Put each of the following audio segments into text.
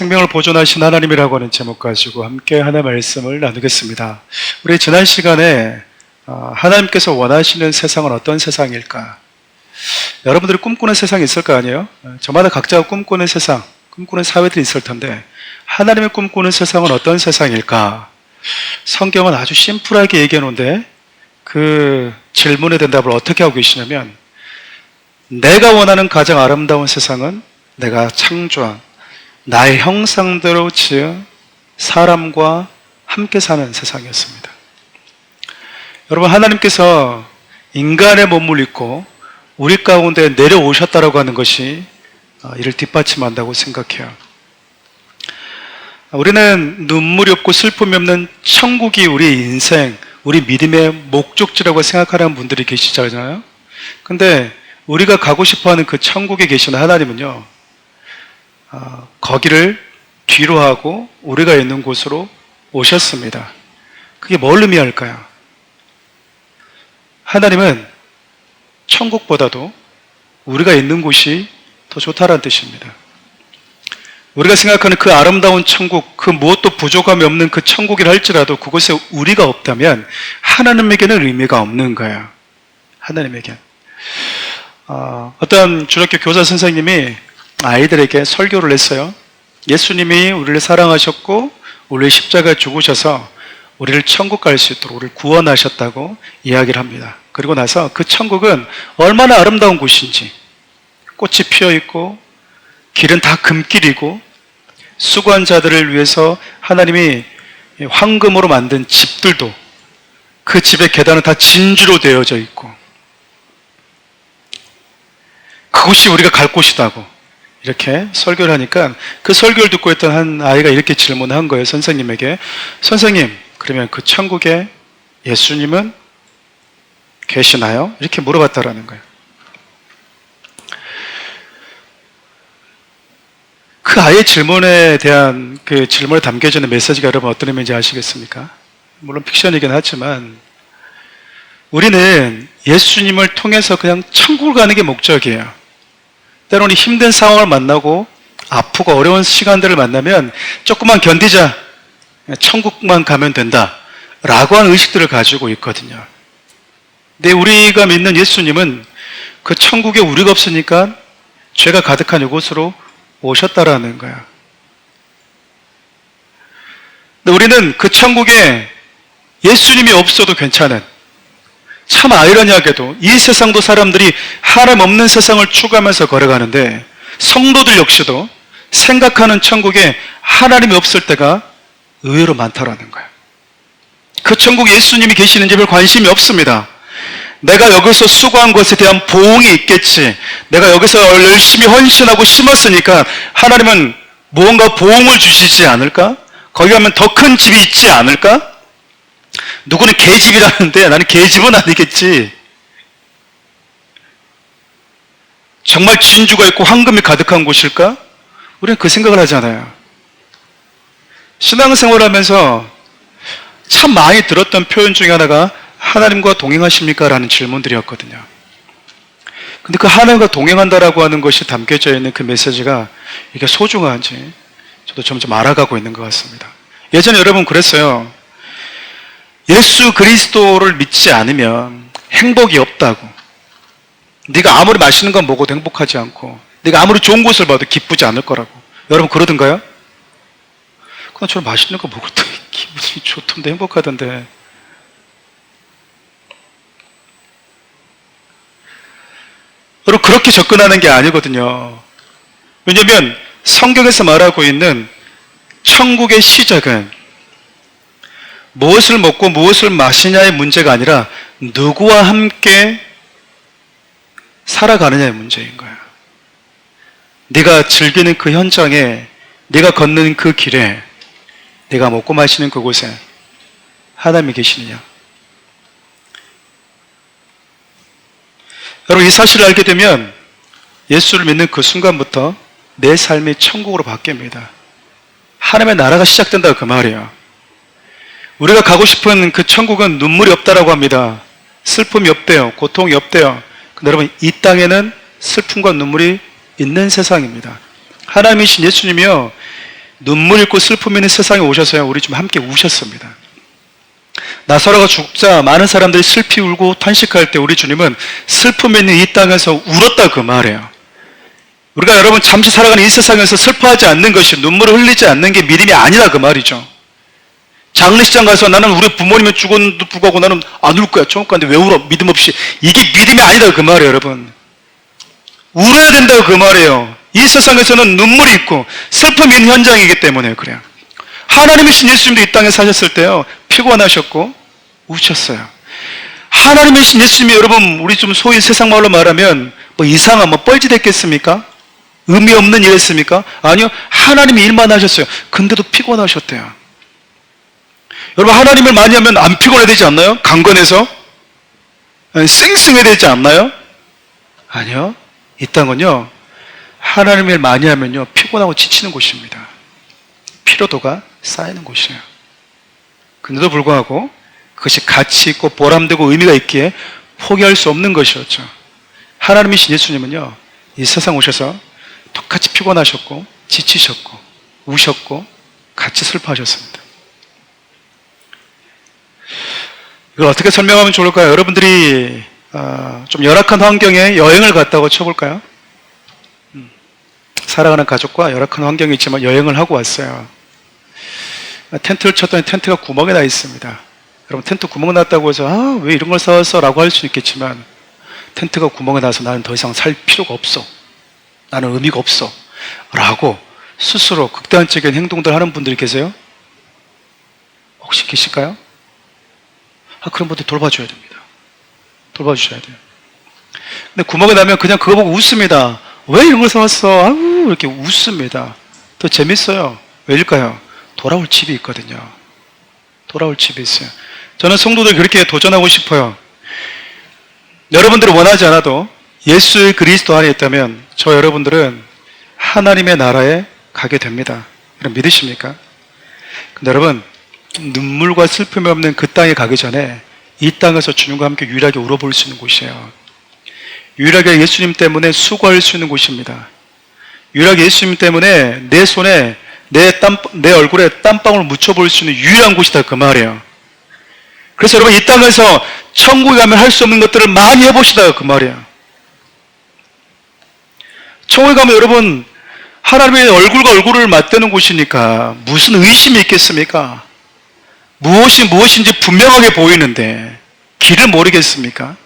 생명을 보존하신 하나님이라고 하는 제목 가지고 함께 하나의 말씀을 나누겠습니다. 우리 지난 시간에 하나님께서 원하시는 세상은 어떤 세상일까? 여러분들이 꿈꾸는 세상이 있을 거 아니에요? 저마다 각자가 꿈꾸는 세상, 꿈꾸는 사회들이 있을 텐데 하나님의 꿈꾸는 세상은 어떤 세상일까? 성경은 아주 심플하게 얘기해 놓은데 그 질문에 대한 답을 어떻게 하고 계시냐면, 내가 원하는 가장 아름다운 세상은 내가 창조한 나의 형상대로 지은 사람과 함께 사는 세상이었습니다. 여러분, 하나님께서 인간의 몸을 입고 우리 가운데 내려오셨다라고 하는 것이 이를 뒷받침한다고 생각해요. 우리는 눈물이 없고 슬픔이 없는 천국이 우리 인생, 우리 믿음의 목적지라고 생각하는 분들이 계시잖아요. 근데 우리가 가고 싶어하는 그 천국에 계시는 하나님은요, 거기를 뒤로 하고 우리가 있는 곳으로 오셨습니다. 그게 뭘 의미할까요? 하나님은 천국보다도 우리가 있는 곳이 더 좋다라는 뜻입니다. 우리가 생각하는 그 아름다운 천국, 그 무엇도 부족함이 없는 그 천국이라 할지라도 그곳에 우리가 없다면 하나님에게는 의미가 없는 거예요. 하나님에게. 어떤 주일학교 교사 선생님이 아이들에게 설교를 했어요. 예수님이 우리를 사랑하셨고 우리를 십자가에 죽으셔서 우리를 천국 갈 수 있도록 우리를 구원하셨다고 이야기를 합니다. 그리고 나서 그 천국은 얼마나 아름다운 곳인지, 꽃이 피어있고 길은 다 금길이고 수고한 자들을 위해서 하나님이 황금으로 만든 집들도 그 집의 계단은 다 진주로 되어져 있고 그곳이 우리가 갈 곳이다고 이렇게 설교를 하니까, 그 설교를 듣고 있던 한 아이가 이렇게 질문한 거예요. 선생님에게. 선생님, 그러면 그 천국에 예수님은 계시나요? 이렇게 물어봤다라는 거예요. 그 아이의 질문에 대한 그 질문에 담겨져 있는 메시지가 여러분 어떤 의미인지 아시겠습니까? 물론 픽션이긴 하지만 우리는 예수님을 통해서 그냥 천국을 가는 게 목적이에요. 때로는 힘든 상황을 만나고 아프고 어려운 시간들을 만나면 조금만 견디자, 천국만 가면 된다 라고 하는 의식들을 가지고 있거든요. 근데 우리가 믿는 예수님은 그 천국에 우리가 없으니까 죄가 가득한 이곳으로 오셨다라는 거야. 근데 우리는 그 천국에 예수님이 없어도 괜찮은, 참 아이러니하게도 이 세상도 사람들이 하나님 없는 세상을 추구하면서 걸어가는데 성도들 역시도 생각하는 천국에 하나님이 없을 때가 의외로 많다라는 거예요. 그 천국에 예수님이 계시는지 별 관심이 없습니다. 내가 여기서 수고한 것에 대한 보응이 있겠지, 내가 여기서 열심히 헌신하고 심었으니까 하나님은 무언가 보응을 주시지 않을까? 거기 가면 더 큰 집이 있지 않을까? 누구는 개집이라는데 나는 개집은 아니겠지. 정말 진주가 있고 황금이 가득한 곳일까? 우리는 그 생각을 하잖아요. 신앙생활을 하면서 참 많이 들었던 표현 중에 하나가 하나님과 동행하십니까? 라는 질문들이었거든요. 근데 그 하나님과 동행한다라고 하는 것이 담겨져 있는 그 메시지가 이게 소중한지 저도 점점 알아가고 있는 것 같습니다. 예전에 여러분 그랬어요. 예수 그리스도를 믿지 않으면 행복이 없다고. 네가 아무리 맛있는 건 먹어도 행복하지 않고, 네가 아무리 좋은 곳을 봐도 기쁘지 않을 거라고. 여러분 그러던가요? 그냥 저는 맛있는 거 먹을 때 기분이 좋던데, 행복하던데. 여러분 그렇게 접근하는 게 아니거든요. 왜냐하면 성경에서 말하고 있는 천국의 시작은 무엇을 먹고 무엇을 마시냐의 문제가 아니라 누구와 함께 살아가느냐의 문제인 거야. 네가 즐기는 그 현장에, 네가 걷는 그 길에, 네가 먹고 마시는 그곳에 하나님이 계시느냐. 여러분 이 사실을 알게 되면 예수를 믿는 그 순간부터 내 삶이 천국으로 바뀝니다. 하나님의 나라가 시작된다 그 말이에요. 우리가 가고 싶은 그 천국은 눈물이 없다라고 합니다. 슬픔이 없대요. 고통이 없대요. 근데 여러분 이 땅에는 슬픔과 눈물이 있는 세상입니다. 하나님이신 예수님이요, 눈물 있고 슬픔 있는 세상에 오셔서야 우리 좀 함께 우셨습니다. 나사로가 죽자 많은 사람들이 슬피 울고 탄식할 때 우리 주님은 슬픔 있는 이 땅에서 울었다 그 말이에요. 우리가 여러분 잠시 살아가는 이 세상에서 슬퍼하지 않는 것이, 눈물을 흘리지 않는 게 믿음이 아니다 그 말이죠. 장례식장 가서 나는 우리 부모님이 죽었는데도 불구하고 나는 안 울 거야. 처음 가는데 왜 울어? 믿음 없이. 이게 믿음이 아니다 그 말이에요 여러분. 울어야 된다고 그 말이에요. 이 세상에서는 눈물이 있고 슬픔이 있는 현장이기 때문에 그래요. 하나님이신 예수님도 이 땅에 사셨을 때요 피곤하셨고 우셨어요. 하나님이신 예수님이 여러분 우리 좀 소위 세상 말로 말하면 뭐 이상한 뭐 뻘짓했겠습니까? 의미 없는 일 했습니까? 아니요. 하나님이 일만 하셨어요. 근데도 피곤하셨대요. 여러분 하나님을 많이 하면 안 피곤해야 되지 않나요? 강건해서? 쌩쌩해야 되지 않나요? 아니요. 이 땅은요 하나님을 많이 하면요 피곤하고 지치는 곳입니다. 피로도가 쌓이는 곳이에요. 근데도 불구하고 그것이 가치 있고 보람되고 의미가 있기에 포기할 수 없는 것이었죠. 하나님이신 예수님은요 이 세상 오셔서 똑같이 피곤하셨고 지치셨고 우셨고 같이 슬퍼하셨습니다. 이걸 어떻게 설명하면 좋을까요? 여러분들이 좀 열악한 환경에 여행을 갔다고 쳐볼까요? 살아가는 가족과 열악한 환경이 있지만 여행을 하고 왔어요. 텐트를 쳤더니 텐트가 구멍이 나 있습니다. 여러분 텐트 구멍이 났다고 해서 왜 이런 걸 사왔어? 라고 할 수 있겠지만 텐트가 구멍이 나서 나는 더 이상 살 필요가 없어. 나는 의미가 없어. 라고 스스로 극단적인 행동들 하는 분들이 계세요? 혹시 계실까요? 그런 분들 돌봐줘야 됩니다. 돌봐주셔야 돼요. 근데 구멍이 나면 그냥 그거 보고 웃습니다. 왜 이런 걸 사왔어? 아우, 이렇게 웃습니다. 더 재밌어요. 왜일까요? 돌아올 집이 있거든요. 돌아올 집이 있어요. 저는 성도들 그렇게 도전하고 싶어요. 여러분들이 원하지 않아도 예수 그리스도 안에 있다면 저 여러분들은 하나님의 나라에 가게 됩니다. 여러분 믿으십니까? 근데 여러분 눈물과 슬픔이 없는 그 땅에 가기 전에 이 땅에서 주님과 함께 유일하게 울어볼 수 있는 곳이에요. 유일하게 예수님 때문에 수고할 수 있는 곳입니다. 유일하게 예수님 때문에 내 손에 내 얼굴에 땀방울 묻혀볼 수 있는 유일한 곳이다 그 말이에요. 그래서 여러분 이 땅에서 천국에 가면 할 수 없는 것들을 많이 해보시다 그 말이에요. 천국에 가면 여러분 하나님의 얼굴과 얼굴을 맞대는 곳이니까 무슨 의심이 있겠습니까? 무엇인지 분명하게 보이는데 길을 모르겠습니까?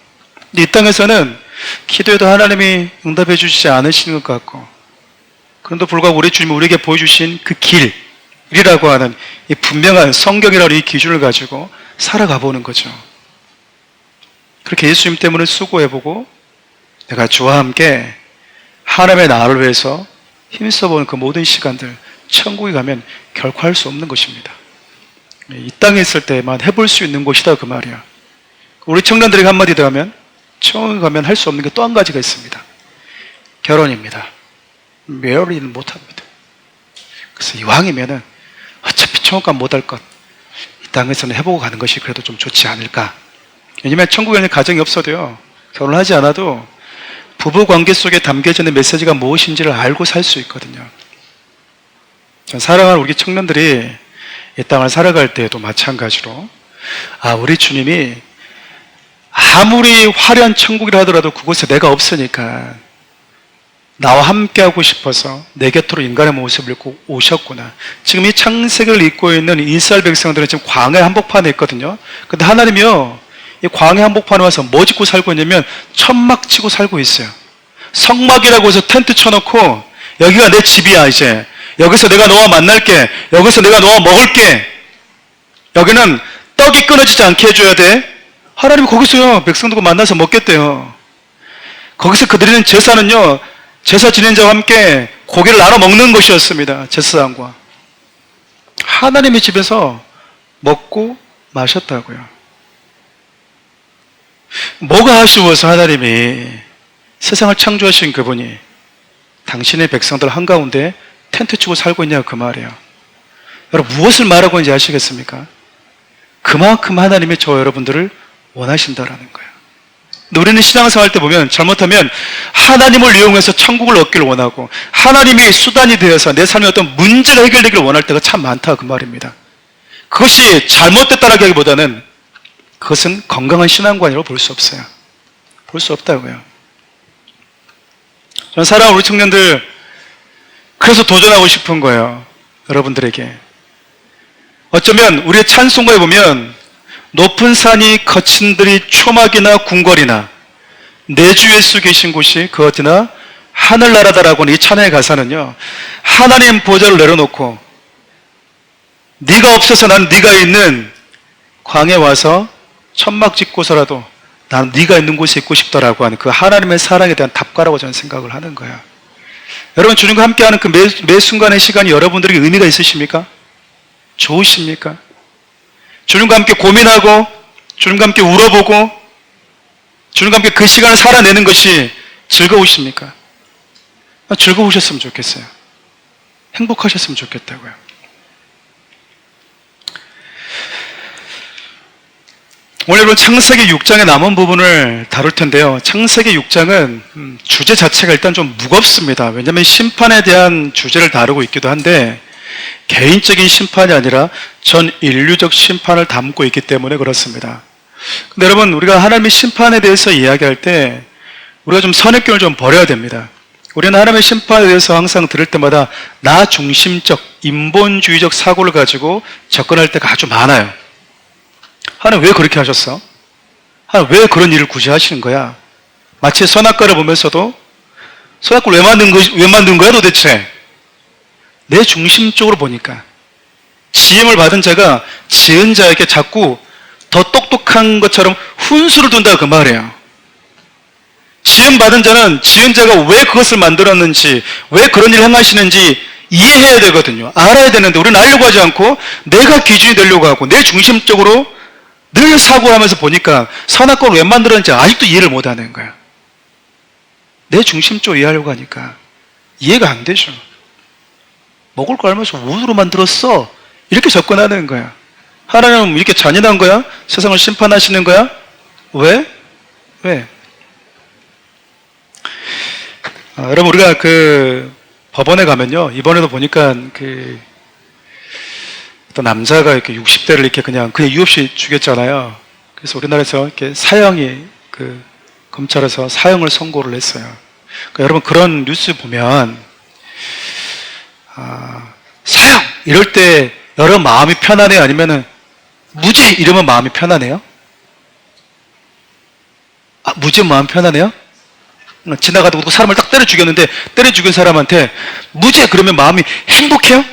근데 이 땅에서는 기도해도 하나님이 응답해 주시지 않으시는 것 같고, 그런데도 불구하고 우리 주님이 우리에게 보여주신 그 길이라고 하는 이 분명한 성경이라는 이 기준을 가지고 살아가 보는 거죠. 그렇게 예수님 때문에 수고해보고 내가 주와 함께 하나님의 나라를 위해서 힘써보는 그 모든 시간들, 천국에 가면 결코 할 수 없는 것입니다. 이 땅에 있을 때만 해볼 수 있는 곳이다 그 말이야. 우리 청년들에게 한마디 더 하면 천국에 가면 할 수 없는 게 또 한 가지가 있습니다. 결혼입니다. 메어리는 못합니다. 그래서 이왕이면은 어차피 천국 가면 못할 것, 이 땅에서는 해보고 가는 것이 그래도 좀 좋지 않을까. 왜냐면 천국에는 가정이 없어도요 결혼하지 않아도 부부관계 속에 담겨져 있는 메시지가 무엇인지를 알고 살 수 있거든요. 전 사랑하는 우리 청년들이 이 땅을 살아갈 때에도 마찬가지로 우리 주님이 아무리 화려한 천국이라 하더라도 그곳에 내가 없으니까 나와 함께하고 싶어서 내 곁으로 인간의 모습을 입고 오셨구나. 지금 이 창세기를 입고 있는 이스라엘 백성들은 지금 광야 한복판에 있거든요. 근데 하나님이요 이 광야 한복판에 와서 뭐 짓고 살고 있냐면 천막 치고 살고 있어요. 성막이라고 해서 텐트 쳐놓고 여기가 내 집이야. 이제 여기서 내가 너와 만날게. 여기서 내가 너와 먹을게. 여기는 떡이 끊어지지 않게 해줘야 돼. 하나님이 거기서요 백성들과 만나서 먹겠대요. 거기서 그들은 제사는요 제사 지낸 자와 함께 고기를 나눠 먹는 것이었습니다. 제사장과 하나님의 집에서 먹고 마셨다고요. 뭐가 아쉬워서 하나님이 세상을 창조하신 그분이 당신의 백성들 한가운데 텐트 치고 살고 있냐 그 말이에요. 여러분 무엇을 말하고 있는지 아시겠습니까? 그만큼 하나님이 저 여러분들을 원하신다라는 거예요. 근데 우리는 신앙생활 때 보면 잘못하면 하나님을 이용해서 천국을 얻기를 원하고 하나님이 수단이 되어서 내 삶의 어떤 문제가 해결되기를 원할 때가 참 많다 그 말입니다. 그것이 잘못됐다라기보다는 그것은 건강한 신앙관이라고 볼 수 없어요. 볼 수 없다고요. 저는 사랑하는 우리 청년들 그래서 도전하고 싶은 거예요. 여러분들에게. 어쩌면 우리의 찬송가에 보면 높은 산이 거친 들이 초막이나 궁궐이나 내 주 예수 계신 곳이 그 어디나 하늘나라다라고 하는 이 찬양의 가사는요, 하나님 보좌를 내려놓고 네가 없어서 난 네가 있는 광에 와서 천막 짓고서라도 난 네가 있는 곳에 있고 싶다라고 하는 그 하나님의 사랑에 대한 답가라고 저는 생각을 하는 거예요. 여러분, 주님과 함께하는 그 매 순간의 시간이 여러분들에게 의미가 있으십니까? 좋으십니까? 주님과 함께 고민하고 주님과 함께 울어보고 주님과 함께 그 시간을 살아내는 것이 즐거우십니까? 즐거우셨으면 좋겠어요. 행복하셨으면 좋겠다고요. 오늘 여러분 창세기 6장의 남은 부분을 다룰 텐데요. 창세기 6장은 주제 자체가 일단 좀 무겁습니다. 왜냐하면 심판에 대한 주제를 다루고 있기도 한데 개인적인 심판이 아니라 전 인류적 심판을 담고 있기 때문에 그렇습니다. 근데 여러분, 우리가 하나님의 심판에 대해서 이야기할 때 우리가 좀 선입견을 좀 버려야 됩니다. 우리는 하나님의 심판에 대해서 항상 들을 때마다 나 중심적, 인본주의적 사고를 가지고 접근할 때가 아주 많아요. 하나님 왜 그렇게 하셨어? 하나님 왜 그런 일을 굳이 하시는 거야? 마치 선악과를 보면서도 선악과를 왜 만든 거야 도대체? 내 중심적으로 보니까 지음을 받은 자가 지은 자에게 자꾸 더 똑똑한 것처럼 훈수를 둔다 그 말이에요. 지음 받은 자는 지은 자가 왜 그것을 만들었는지, 왜 그런 일을 행하시는지 이해해야 되거든요. 알아야 되는데 우리는 알려고 하지 않고 내가 기준이 되려고 하고 내 중심적으로 늘 사고하면서 보니까 선악과를 왜 만들었는지 아직도 이해를 못하는 거야. 내 중심적으로 이해하려고 하니까 이해가 안 되죠. 먹을 거 알면서 우주로 만들었어 이렇게 접근하는 거야. 하나님은 이렇게 잔인한 거야? 세상을 심판하시는 거야? 왜? 여러분, 우리가 그 법원에 가면요, 이번에도 보니까 그 어떤 남자가 이렇게 60대를 이렇게 그냥 이유 없이 죽였잖아요. 그래서 우리나라에서 이렇게 사형이 그 검찰에서 사형을 선고를 했어요. 그러니까 여러분, 그런 뉴스 보면 사형 이럴 때 여러분 마음이 편안해요? 아니면은 무죄 이러면 마음이 편안해요? 무죄 마음 편안해요? 지나가다 보고 사람을 딱 때려 죽였는데 때려 죽인 사람한테 무죄 그러면 마음이 행복해요?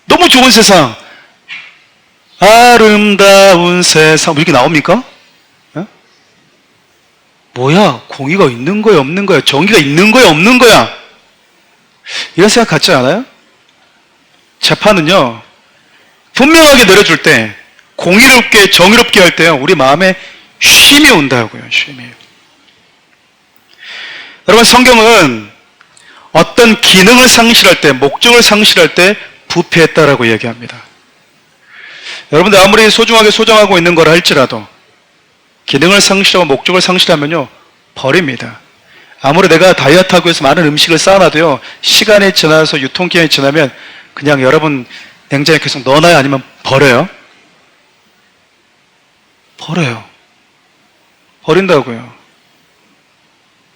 너무 좋은 세상, 아름다운 세상 이렇게 나옵니까? 에? 뭐야, 공의가 있는 거야 없는 거야, 정의가 있는 거야 없는 거야, 이런 생각 갖지 않아요? 재판은요 분명하게 내려줄 때, 공의롭게 정의롭게 할 때요 우리 마음에 쉼이 온다고요. 쉼이. 여러분, 성경은 어떤 기능을 상실할 때, 목적을 상실할 때 부패했다라고 얘기합니다. 여러분들 아무리 소중하게 소장하고 있는 거라 할지라도 기능을 상실하고 목적을 상실하면요 버립니다. 아무리 내가 다이어트하고 해서 많은 음식을 쌓아놔도요 시간이 지나서 유통기한이 지나면 그냥 여러분 냉장고에 계속 넣어놔요? 아니면 버려요? 버려요. 버린다고요.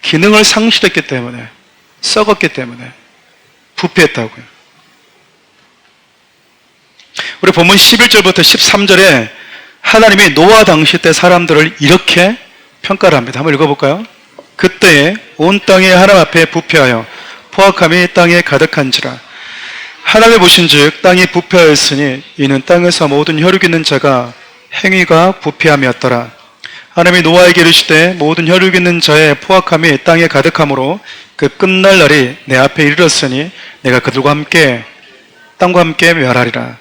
기능을 상실했기 때문에, 썩었기 때문에 부패했다고요. 우리 본문 11절부터 13절에 하나님이 노아 당시 때 사람들을 이렇게 평가를 합니다. 한번 읽어볼까요? 그때에 온 땅이 하나님 앞에 부패하여 포악함이 땅에 가득한지라. 하나님이 보신즉 땅이 부패하였으니 이는 땅에서 모든 혈육 있는 자가 행위가 부패함이었더라. 하나님이 노아에게 이르시되 모든 혈육 있는 자의 포악함이 땅에 가득함으로 그 끝날 날이 내 앞에 이르렀으니 내가 그들과 함께 땅과 함께 멸하리라.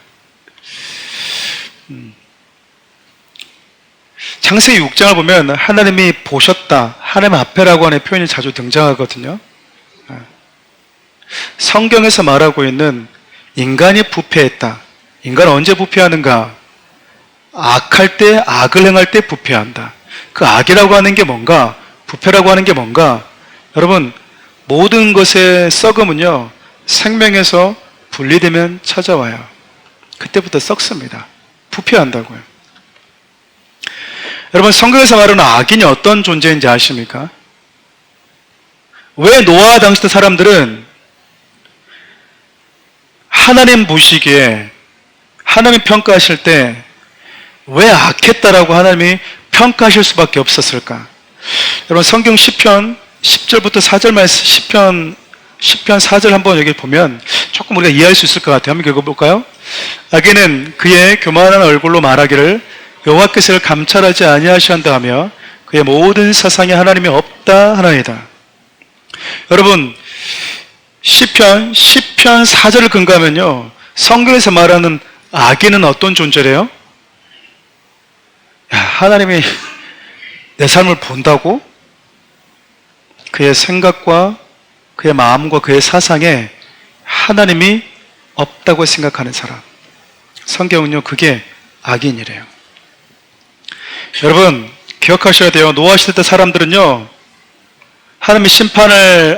창세기 6장을 보면 하나님이 보셨다, 하나님 앞에라고 하는 표현이 자주 등장하거든요. 성경에서 말하고 있는 인간이 부패했다. 인간은 언제 부패하는가? 악할 때, 악을 행할 때 부패한다. 그 악이라고 하는 게 뭔가, 부패라고 하는 게 뭔가, 여러분, 모든 것의 썩음은요, 생명에서 분리되면 찾아와요. 그때부터 썩습니다. 부패한다고요. 여러분, 성경에서 말하는 악인이 어떤 존재인지 아십니까? 왜 노아 당시 때 사람들은 하나님 보시기에, 하나님이 평가하실 때 왜 악했다라고 하나님이 평가하실 수밖에 없었을까? 여러분, 성경 시편 10절부터 4절 말씀, 시편 4절 한번 여기 보면 조금 우리가 이해할 수 있을 것 같아요. 한번 읽어볼까요? 악인은 그의 교만한 얼굴로 말하기를 여호와께서 감찰하지 아니하시한다 하며 그의 모든 사상에 하나님이 없다 하나이다. 여러분, 시편 4절을 근거하면요, 성경에서 말하는 악인은 어떤 존재래요? 하나님이 내 삶을 본다고? 그의 생각과 그의 마음과 그의 사상에 하나님이 없다고 생각하는 사람. 성경은요, 그게 악인이래요. 여러분, 기억하셔야 돼요. 노아 시대 때 사람들은요, 하나님의 심판을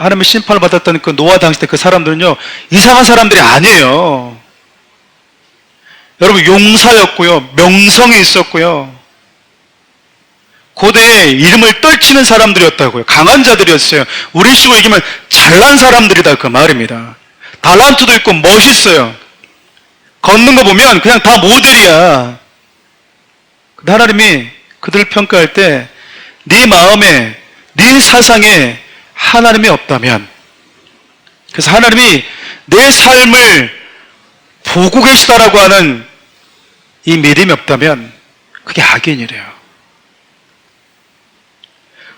받았던 그 노아 당시 때 그 사람들은요, 이상한 사람들이 아니에요. 여러분, 용사였고요, 명성이 있었고요, 고대에 이름을 떨치는 사람들이었다고요. 강한 자들이었어요. 우리 식으로 얘기하면 잘난 사람들이다, 그 말입니다. 달란트도 있고 멋있어요. 걷는 거 보면 그냥 다 모델이야. 근데 하나님이 그들을 평가할 때 네 마음에, 네 사상에 하나님이 없다면, 그래서 하나님이 내 삶을 보고 계시다라고 하는 이 믿음이 없다면 그게 악인이래요.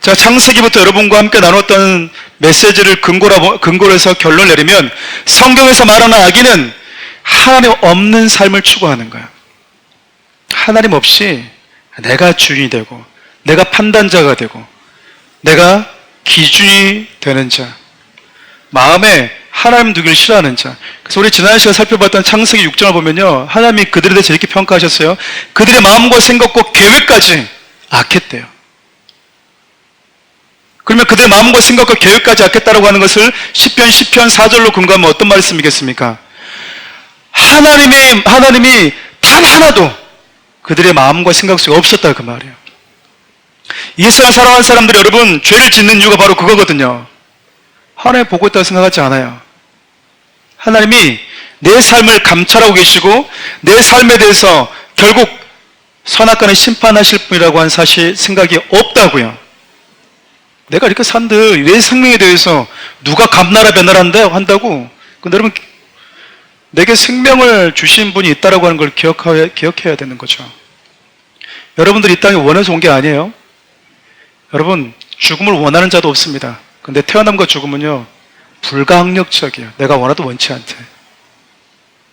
자, 창세기부터 여러분과 함께 나눴던 메시지를 근거로 해서 결론을 내리면, 성경에서 말하는 악인은 하나님 없는 삶을 추구하는 거야. 하나님 없이 내가 주인이 되고, 내가 판단자가 되고, 내가 기준이 되는 자, 마음에 하나님 두기를 싫어하는 자. 그래서 우리 지난 시간에 살펴봤던 창세기 6장을 보면요, 하나님이 그들에 대해서 이렇게 평가하셨어요. 그들의 마음과 생각과 계획까지 악했대요. 그러면 그들의 마음과 생각과 계획까지 악했다라고 하는 것을 시편 4절로 근거하면 어떤 말씀이겠습니까? 하나님이 단 하나도 그들의 마음과 생각 속에 없었다, 그 말이에요. 이 세상 살아가는 사람들이 여러분, 죄를 짓는 이유가 바로 그거거든요. 하나님 보고 있다고 생각하지 않아요. 하나님이 내 삶을 감찰하고 계시고, 내 삶에 대해서 결국 선악과는 심판하실 분이라고 하는 사실 생각이 없다고요. 내가 이렇게 산들 내 생명에 대해서 누가 감나라 변나라 한다고? 근데 여러분, 내게 생명을 주신 분이 있다라고 하는 걸 기억해야 되는 거죠. 여러분들이 이 땅에 원해서 온 게 아니에요. 여러분, 죽음을 원하는 자도 없습니다. 근데 태어남과 죽음은요, 불가항력적이에요. 내가 원하도 원치 않대.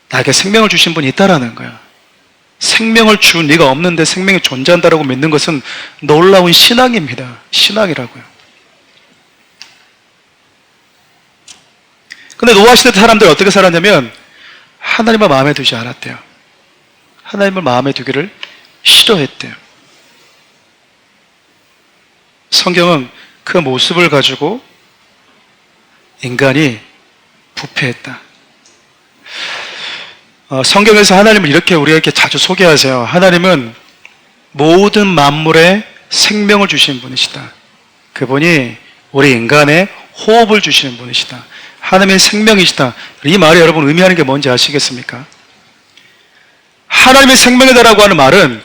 나에게 생명을 주신 분이 있다라는 거야. 생명을 준 네가 없는데 생명이 존재한다라고 믿는 것은 놀라운 신앙입니다. 신앙이라고요. 근데 노아 시대 사람들이 어떻게 살았냐면 하나님을 마음에 두지 않았대요. 하나님을 마음에 두기를 싫어했대요. 성경은 그 모습을 가지고 인간이 부패했다. 성경에서 하나님을 이렇게 우리에게 자주 소개하세요. 하나님은 모든 만물에 생명을 주시는 분이시다. 그분이 우리 인간의 호흡을 주시는 분이시다. 하나님의 생명이시다. 이 말이 여러분 의미하는 게 뭔지 아시겠습니까? 하나님의 생명이다라고 하는 말은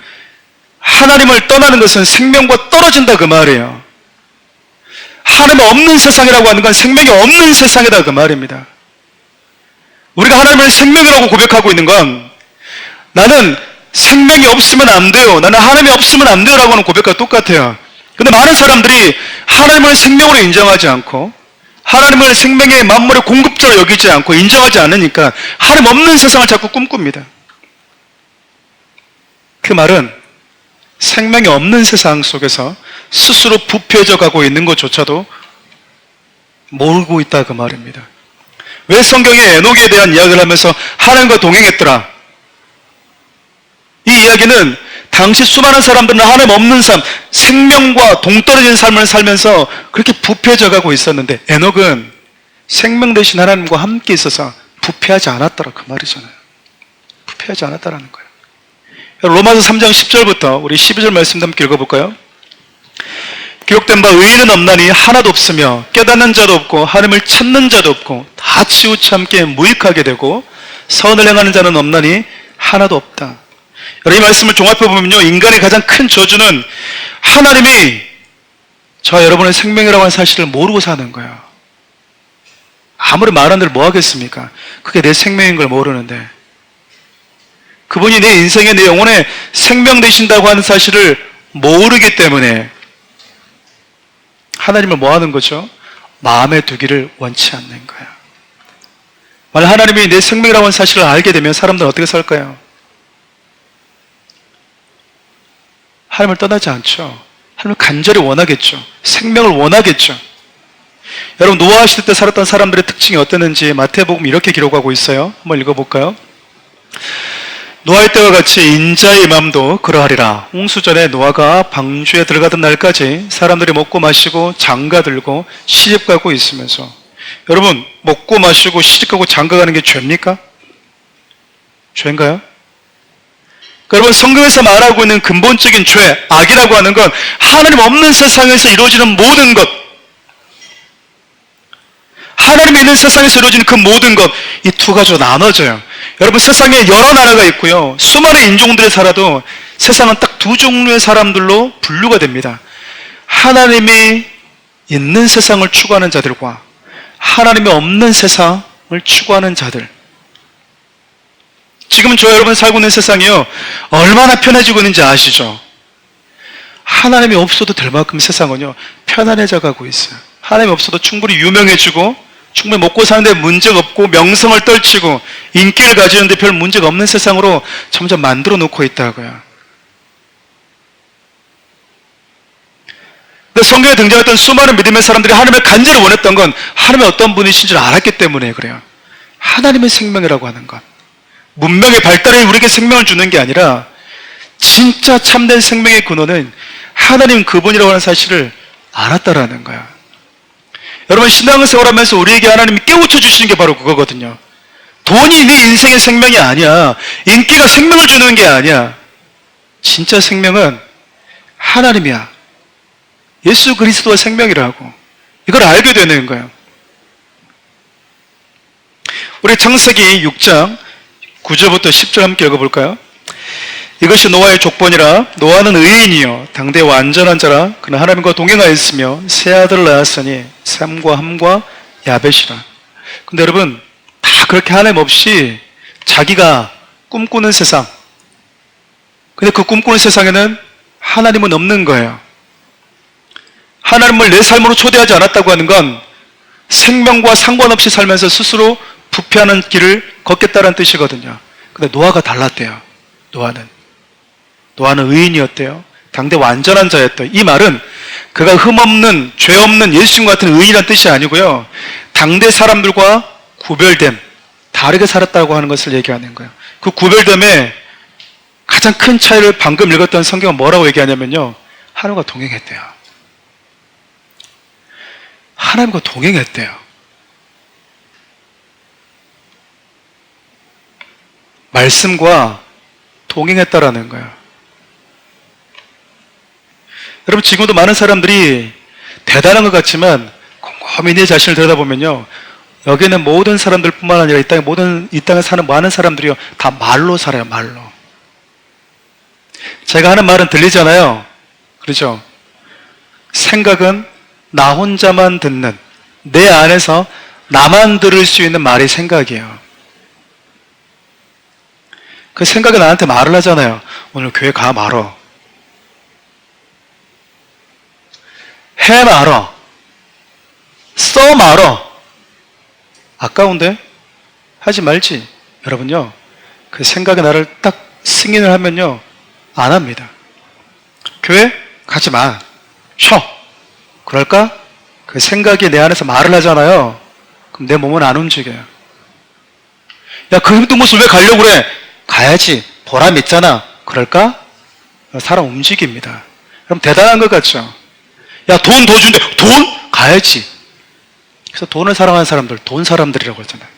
하나님을 떠나는 것은 생명과 떨어진다, 그 말이에요. 하나님 없는 세상이라고 하는 건 생명이 없는 세상이다, 그 말입니다. 우리가 하나님을 생명이라고 고백하고 있는 건 나는 생명이 없으면 안 돼요, 나는 하나님이 없으면 안 돼요 라고 하는 고백과 똑같아요. 근데 많은 사람들이 하나님을 생명으로 인정하지 않고, 하나님을 생명의 만물의 공급자로 여기지 않고 인정하지 않으니까 하나님 없는 세상을 자꾸 꿈꿉니다. 그 말은 생명이 없는 세상 속에서 스스로 부패해져 가고 있는 것조차도 모르고 있다, 그 말입니다. 왜 성경에 에녹에 대한 이야기를 하면서 하나님과 동행했더라? 이 이야기는 당시 수많은 사람들은 하나님 없는 삶, 생명과 동떨어진 삶을 살면서 그렇게 부패해져 가고 있었는데 에녹은 생명 되신 하나님과 함께 있어서 부패하지 않았더라 그 말이잖아요. 부패하지 않았다라는 거예요. 로마서 3장 10절부터 우리 12절 말씀 함께 읽어볼까요? 기록된 바 의인은 없나니 하나도 없으며 깨닫는 자도 없고 하나님을 찾는 자도 없고 다 치우쳐 함께 무익하게 되고 선을 행하는 자는 없나니 하나도 없다. 이 말씀을 종합해보면요, 인간의 가장 큰 저주는 하나님이 저와 여러분의 생명이라고 하는 사실을 모르고 사는 거예요. 아무리 말한들 뭐 하겠습니까? 그게 내 생명인 걸 모르는데, 그분이 내 인생에 내 영혼에 생명 되신다고 하는 사실을 모르기 때문에 하나님을 뭐 하는 거죠? 마음에 두기를 원치 않는 거예요. 만약 하나님이 내 생명이라고 하는 사실을 알게 되면 사람들은 어떻게 살까요? 하나님을 떠나지 않죠. 하나님을 간절히 원하겠죠. 생명을 원하겠죠. 여러분, 노아 시대 때 살았던 사람들의 특징이 어땠는지 마태복음 이렇게 기록하고 있어요. 한번 읽어볼까요? 노아의 때와 같이 인자의 맘도 그러하리라. 홍수전에 노아가 방주에 들어가던 날까지 사람들이 먹고 마시고 장가들고 시집가고 있으면서, 여러분, 먹고 마시고 시집가고 장가가는 게 죄입니까? 죄인가요? 여러분, 성경에서 말하고 있는 근본적인 죄, 악이라고 하는 건 하나님 없는 세상에서 이루어지는 모든 것, 하나님이 있는 세상에서 이루어지는 그 모든 것, 이 두 가지로 나눠져요. 여러분, 세상에 여러 나라가 있고요, 수많은 인종들이 살아도 세상은 딱 두 종류의 사람들로 분류가 됩니다. 하나님이 있는 세상을 추구하는 자들과 하나님이 없는 세상을 추구하는 자들. 지금 저 여러분 살고 있는 세상이요, 얼마나 편해지고 있는지 아시죠? 하나님이 없어도 될 만큼 세상은요, 편안해져 가고 있어요. 하나님이 없어도 충분히 유명해지고, 충분히 먹고 사는데 문제가 없고, 명성을 떨치고, 인기를 가지는데 별 문제가 없는 세상으로 점점 만들어 놓고 있다고요. 근데 성경에 등장했던 수많은 믿음의 사람들이 하나님을 간절히 원했던 건 하나님의 어떤 분이신 줄 알았기 때문에 그래요. 하나님의 생명이라고 하는 것, 문명의 발달에 우리에게 생명을 주는 게 아니라 진짜 참된 생명의 근원은 하나님 그분이라고 하는 사실을 알았다라는 거야. 여러분, 신앙생활 하면서 우리에게 하나님이 깨우쳐 주시는 게 바로 그거거든요. 돈이 네 인생의 생명이 아니야. 인기가 생명을 주는 게 아니야. 진짜 생명은 하나님이야. 예수 그리스도가 생명이라고. 이걸 알게 되는 거예요. 우리 창세기 6장 9절부터 10절 함께 읽어볼까요? 이것이 노아의 족본이라. 노아는 의인이요 당대 완전한 자라. 그는 하나님과 동행하였으며 세 아들을 낳았으니 셈과 함과 야벳이라. 근데 여러분, 다 그렇게 하나님 없이 자기가 꿈꾸는 세상, 근데 그 꿈꾸는 세상에는 하나님은 없는 거예요. 하나님을 내 삶으로 초대하지 않았다고 하는 건 생명과 상관없이 살면서 스스로 부패하는 길을 걷겠다는 뜻이거든요. 근데 노아가 달랐대요. 노아는 의인이었대요. 당대 완전한 자였대요. 이 말은 그가 흠없는, 죄 없는 예수님 같은 의인이라는 뜻이 아니고요, 당대 사람들과 구별됨, 다르게 살았다고 하는 것을 얘기하는 거예요. 그 구별됨의 가장 큰 차이를 방금 읽었던 성경은 뭐라고 얘기하냐면요, 하나님과 동행했대요. 하나님과 동행했대요. 말씀과 동행했다라는 거예요. 여러분, 지금도 많은 사람들이 대단한 것 같지만 곰곰이 내 자신을 들여다보면요, 여기는 모든 사람들뿐만 아니라 이 땅에 사는 많은 사람들이요, 다 말로 살아요. 말로. 제가 하는 말은 들리잖아요. 그렇죠? 생각은 나 혼자만 듣는, 내 안에서 나만 들을 수 있는 말이 생각이에요. 그 생각이 나한테 말을 하잖아요. 오늘 교회 가 말어. 해 말어. 써 말어. 아까운데? 하지 말지. 여러분요, 그 생각이 나를 딱 승인을 하면요, 안 합니다. 교회 가지 마. 쉬어. 그럴까? 그 생각이 내 안에서 말을 하잖아요. 그럼 내 몸은 안 움직여요. 야, 그 힘든 곳을 왜 가려고 그래? 가야지. 보람 있잖아. 그럴까? 사람 움직입니다. 그럼 대단한 것 같죠? 야, 돈 더 준대. 돈? 가야지. 그래서 돈을 사랑하는 사람들, 돈 사람들이라고 하잖아요.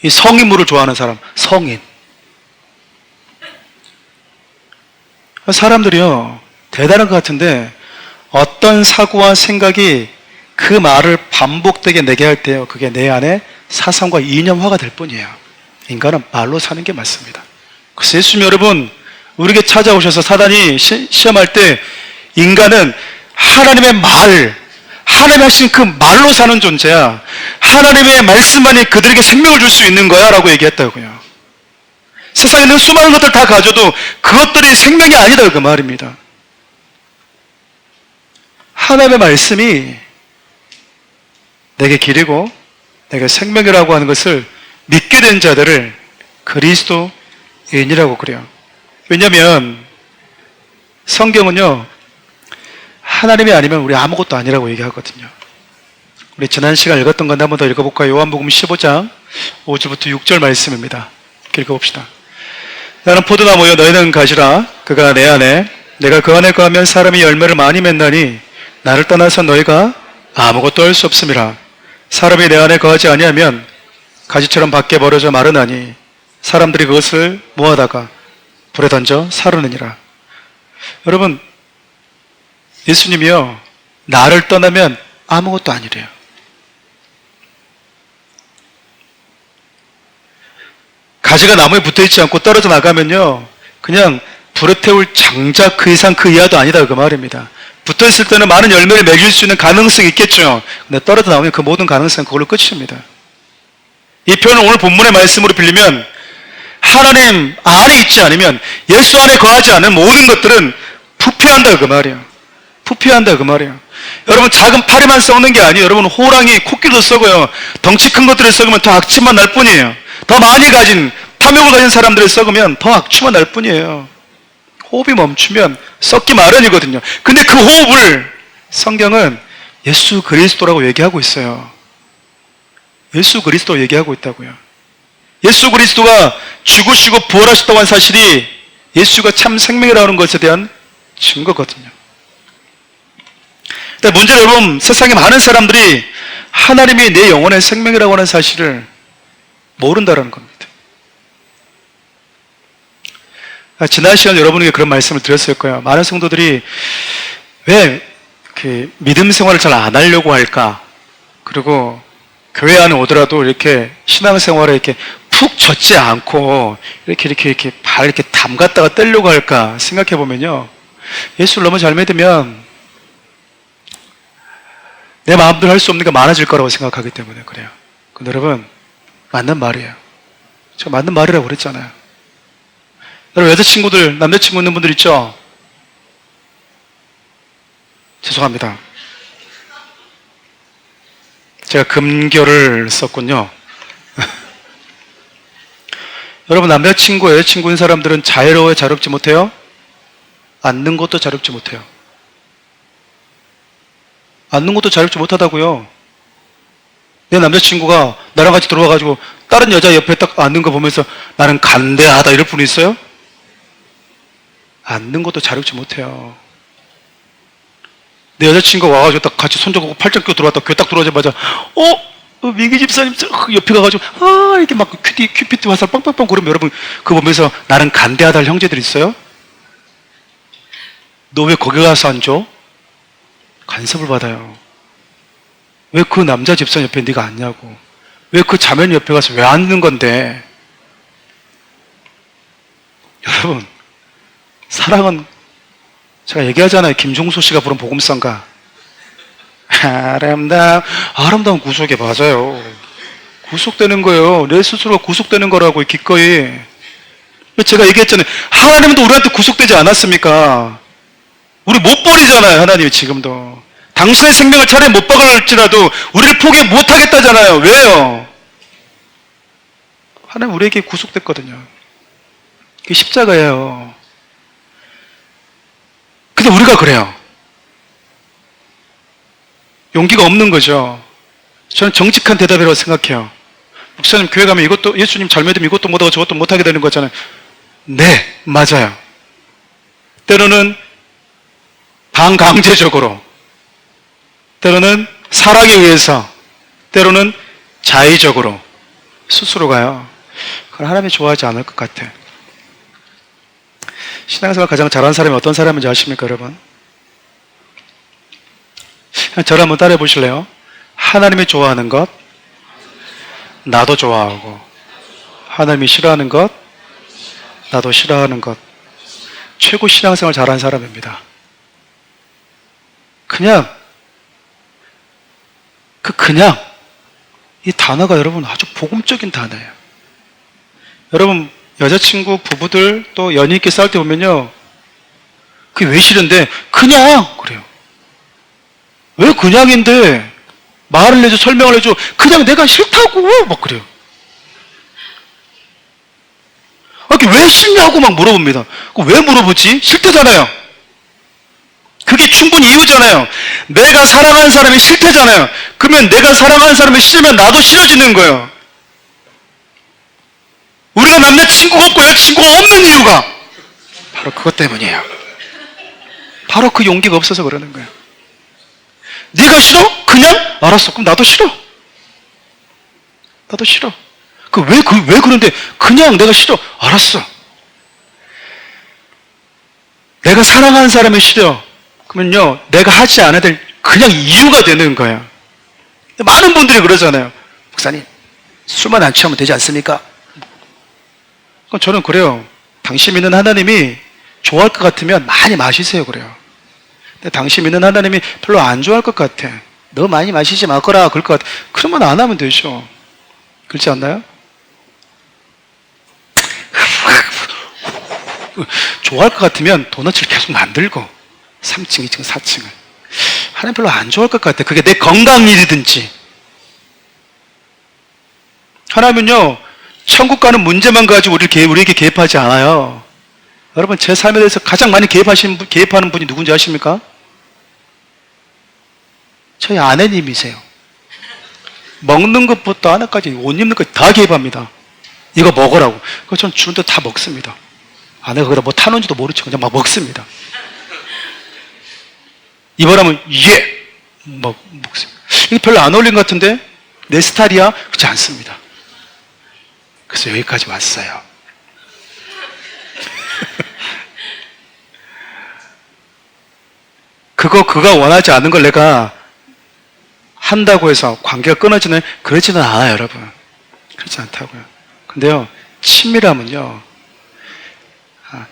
이 성인물을 좋아하는 사람, 성인. 사람들이요, 대단한 것 같은데, 어떤 사고와 생각이 그 말을 반복되게 내게 할 때요, 그게 내 안에 사상과 이념화가 될 뿐이에요. 인간은 말로 사는 게 맞습니다. 그래서 예수님 여러분, 우리에게 찾아오셔서 사단이 시험할 때 인간은 하나님의 말, 하나님이 하신 그 말로 사는 존재야. 하나님의 말씀만이 그들에게 생명을 줄 수 있는 거야 라고 얘기했다고요. 세상에 있는 수많은 것들 다 가져도 그것들이 생명이 아니다 그 말입니다. 하나님의 말씀이 내게 길이고 내게 생명이라고 하는 것을 믿게 된 자들을 그리스도인이라고 그래요. 왜냐하면 성경은요, 하나님이 아니면 우리 아무것도 아니라고 얘기하거든요. 우리 지난 시간 읽었던 건데 한 번 더 읽어볼까요? 요한복음 15장 5절부터 6절 말씀입니다. 읽어봅시다. 나는 포도나무여 너희는 가지라. 그가 내 안에 내가 그 안에 거하면 사람이 열매를 많이 맺나니 나를 떠나서 너희가 아무것도 할 수 없음이라. 사람이 내 안에 거하지 아니하면 가지처럼 밖에 버려져 마르나니 사람들이 그것을 모아다가 불에 던져 사르느니라. 여러분, 예수님이요, 나를 떠나면 아무것도 아니래요. 가지가 나무에 붙어있지 않고 떨어져 나가면요, 그냥 불에 태울 장작 그 이상 그 이하도 아니다 그 말입니다. 붙어있을 때는 많은 열매를 맺을 수 있는 가능성이 있겠죠. 근데 떨어져 나오면 그 모든 가능성은 그걸로 끝입니다. 이 표현을 오늘 본문의 말씀으로 빌리면 하나님 안에 있지 않으면, 예수 안에 거하지 않은 모든 것들은 부패한다 그 말이에요. 부패한다 그 말이에요. 여러분, 작은 파리만 썩는 게 아니에요. 여러분, 호랑이, 코끼리도 썩어요. 덩치 큰 것들을 썩으면 더 악취만 날 뿐이에요. 더 많이 가진, 탐욕을 가진 사람들을 썩으면 더 악취만 날 뿐이에요. 호흡이 멈추면 썩기 마련이거든요. 근데 그 호흡을 성경은 예수 그리스도라고 얘기하고 있어요. 예수 그리스도 얘기하고 있다고요. 예수 그리스도가 죽으시고 부활하셨다고 한 사실이 예수가 참 생명이라는 것에 대한 증거거든요. 근데 문제는 여러분, 세상에 많은 사람들이 하나님이 내 영혼의 생명이라고 하는 사실을 모른다는 겁니다. 지난 시간 여러분에게 그런 말씀을 드렸을 거예요. 많은 성도들이 왜 그 믿음 생활을 잘 안 하려고 할까? 그리고 교회 안에 오더라도 이렇게 신앙생활에 이렇게 푹 젖지 않고 이렇게 발 이렇게 담갔다가 떼려고 할까 생각해 보면요, 예수를 너무 잘 믿으면 내 마음대로 할 수 없는 게 많아질 거라고 생각하기 때문에 그래요. 근데 여러분, 맞는 말이에요. 제가 맞는 말이라고 그랬잖아요. 여러분, 여자친구들, 남자친구 있는 분들 있죠? 죄송합니다. 제가 금결을 썼군요. 여러분, 남자친구, 여자친구인 사람들은 자유로워야 자유롭지 못해요? 앉는 것도 자유롭지 못해요. 앉는 것도 자유롭지 못하다고요. 내 남자친구가 나랑 같이 들어와가지고 다른 여자 옆에 딱 앉는 거 보면서 나는 간대하다 이럴 분이 있어요? 앉는 것도 자유롭지 못해요. 내 여자친구가 와가지고 딱 같이 손잡고 팔짱 끼고 들어왔다 교회 딱 들어오자마자 민기 집사님 옆에 가가지고 이렇게 막 큐피트 화살 빵빵빵 그러면 여러분 그거 보면서 나는 간대하다 할 형제들 있어요? 너 왜 거기 가서 앉아? 간섭을 받아요. 왜 그 남자 집사님 옆에 네가 앉냐고. 왜 그 자매님 옆에 가서 왜 앉는 건데. 여러분, 사랑은 제가 얘기하잖아요. 김종수 씨가 부른 복음성가. 아름다운 구속에 맞아요. 구속되는 거예요. 내 스스로가 구속되는 거라고 기꺼이. 제가 얘기했잖아요. 하나님도 우리한테 구속되지 않았습니까? 우리 못 버리잖아요. 하나님이 지금도. 당신의 생명을 차라리 못 박을지라도 우리를 포기 못 하겠다잖아요. 왜요? 하나님 우리에게 구속됐거든요. 그게 십자가예요. 근데 우리가 그래요. 용기가 없는 거죠. 저는 정직한 대답이라고 생각해요. 목사님 교회 가면 이것도 예수님 잘 믿으면 이것도 못하고 저것도 못하게 되는 거잖아요. 네, 맞아요. 때로는 반강제적으로, 때로는 사랑에 의해서, 때로는 자의적으로 스스로 가요. 그걸 하나님이 좋아하지 않을 것 같아. 신앙생활 가장 잘하는 사람이 어떤 사람인지 아십니까, 여러분? 저를 한번 따라해 보실래요? 하나님이 좋아하는 것, 나도 좋아하고, 하나님이 싫어하는 것, 나도 싫어하는 것. 최고 신앙생활 잘하는 사람입니다. 그냥 이 단어가 여러분 아주 복음적인 단어예요. 여러분 여자친구 부부들 또 연인끼리 싸울 때 보면요, 그게 왜 싫은데 그냥 그래요. 왜 그냥인데 말을 해줘, 설명을 해줘. 그냥 내가 싫다고 막 그래요. 왜 싫냐고 막 물어봅니다. 왜 물어보지? 싫대잖아요. 그게 충분히 이유잖아요. 내가 사랑하는 사람이 싫대잖아요. 그러면 내가 사랑하는 사람이 싫으면 나도 싫어지는 거예요. 우리가 남자친구가 없고 여자친구가 없는 이유가 바로 그것 때문이에요. 바로 그 용기가 없어서 그러는 거예요. 네가 싫어? 그냥? 알았어. 그럼 나도 싫어. 나도 싫어. 왜 그런데 그냥 내가 싫어. 알았어. 내가 사랑하는 사람이 싫어. 그러면요, 내가 하지 않아야 될 그냥 이유가 되는 거예요. 많은 분들이 그러잖아요. 목사님, 술만 안 취하면 되지 않습니까? 그럼 저는 그래요. 당신 믿는 하나님이 좋아할 것 같으면 많이 마시세요. 그래요. 근데 당신 믿는 하나님이 별로 안 좋아할 것 같아. 너 많이 마시지 말거라. 그럴 것 같아. 그러면 안 하면 되죠. 그렇지 않나요? 좋아할 것 같으면 도넛을 계속 만들고 3층, 2층, 4층을. 하나님 별로 안 좋아할 것 같아. 그게 내 건강 일이든지. 하나님은요, 천국 가는 문제만 가지고 우리에게 개입하지 않아요. 여러분, 제 삶에 대해서 가장 많이 개입하는 분이 누군지 아십니까? 저희 아내님이세요. 먹는 것부터 하나까지, 옷 입는 것까지 다 개입합니다. 이거 먹으라고. 그거 전 주는데 다 먹습니다. 아내가 거기다 뭐 타놓은지도 모르죠. 그냥 막 먹습니다. 이번하면 예! 먹습니다. 이게 별로 안 어울린 것 같은데? 내 스타일이야? 그렇지 않습니다. 그래서 여기까지 왔어요. 그가 원하지 않는 걸 내가 한다고 해서 관계가 끊어지는, 그러지는 않아요, 여러분. 그렇지 않다고요. 근데요, 친밀함은요,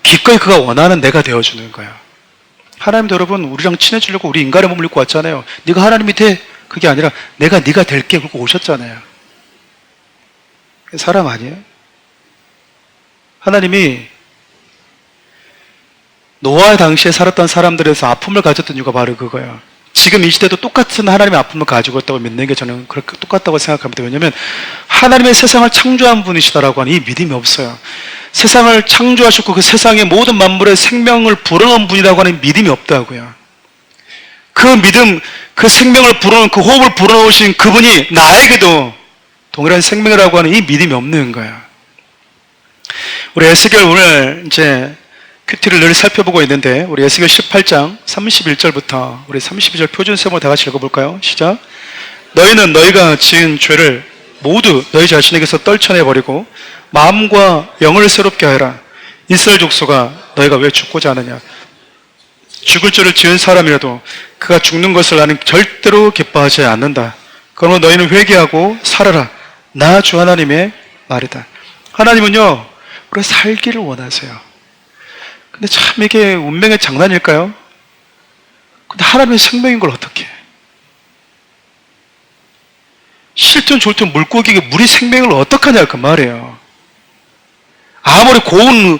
기꺼이 그가 원하는 내가 되어주는 거예요. 하나님도 여러분, 우리랑 친해지려고 우리 인간의 몸을 입고 왔잖아요. 네가 하나님이 돼. 그게 아니라 내가 네가 될게 그러고 오셨잖아요. 사람 아니에요? 하나님이 노아 당시에 살았던 사람들에서 아픔을 가졌던 이유가 바로 그거예요. 지금 이 시대도 똑같은 하나님의 아픔을 가지고 있다고 믿는 게 저는 그렇게 똑같다고 생각합니다. 왜냐하면 하나님의 세상을 창조한 분이시다라고 하는 이 믿음이 없어요. 세상을 창조하셨고 그 세상의 모든 만물의 생명을 불어넣은 분이라고 하는 믿음이 없다고요. 그 믿음, 그 생명을 불어넣은, 그 호흡을 불어넣으신 그분이 나에게도 동일한 생명이라고 하는 이 믿음이 없는 거예요. 우리 에스겔 오늘 이제 큐티를 늘 살펴보고 있는데, 우리 에스겔 18장 31절부터 우리 32절 표준 세모 다 같이 읽어볼까요? 시작. 너희는 너희가 지은 죄를 모두 너희 자신에게서 떨쳐내버리고 마음과 영을 새롭게 하라. 이스라엘 족속아, 너희가 왜 죽고자 하느냐? 죽을 죄를 지은 사람이라도 그가 죽는 것을 나는 절대로 기뻐하지 않는다. 그러므로 너희는 회개하고 살아라. 나 주 하나님의 말이다. 하나님은요, 우리가 살기를 원하세요. 근데 참 이게 운명의 장난일까요? 근데 하나님의 생명인 걸 어떻게 해? 싫든 좋든 물고기에게 물이 생명을 어떡하냐 그 말이에요. 아무리 고운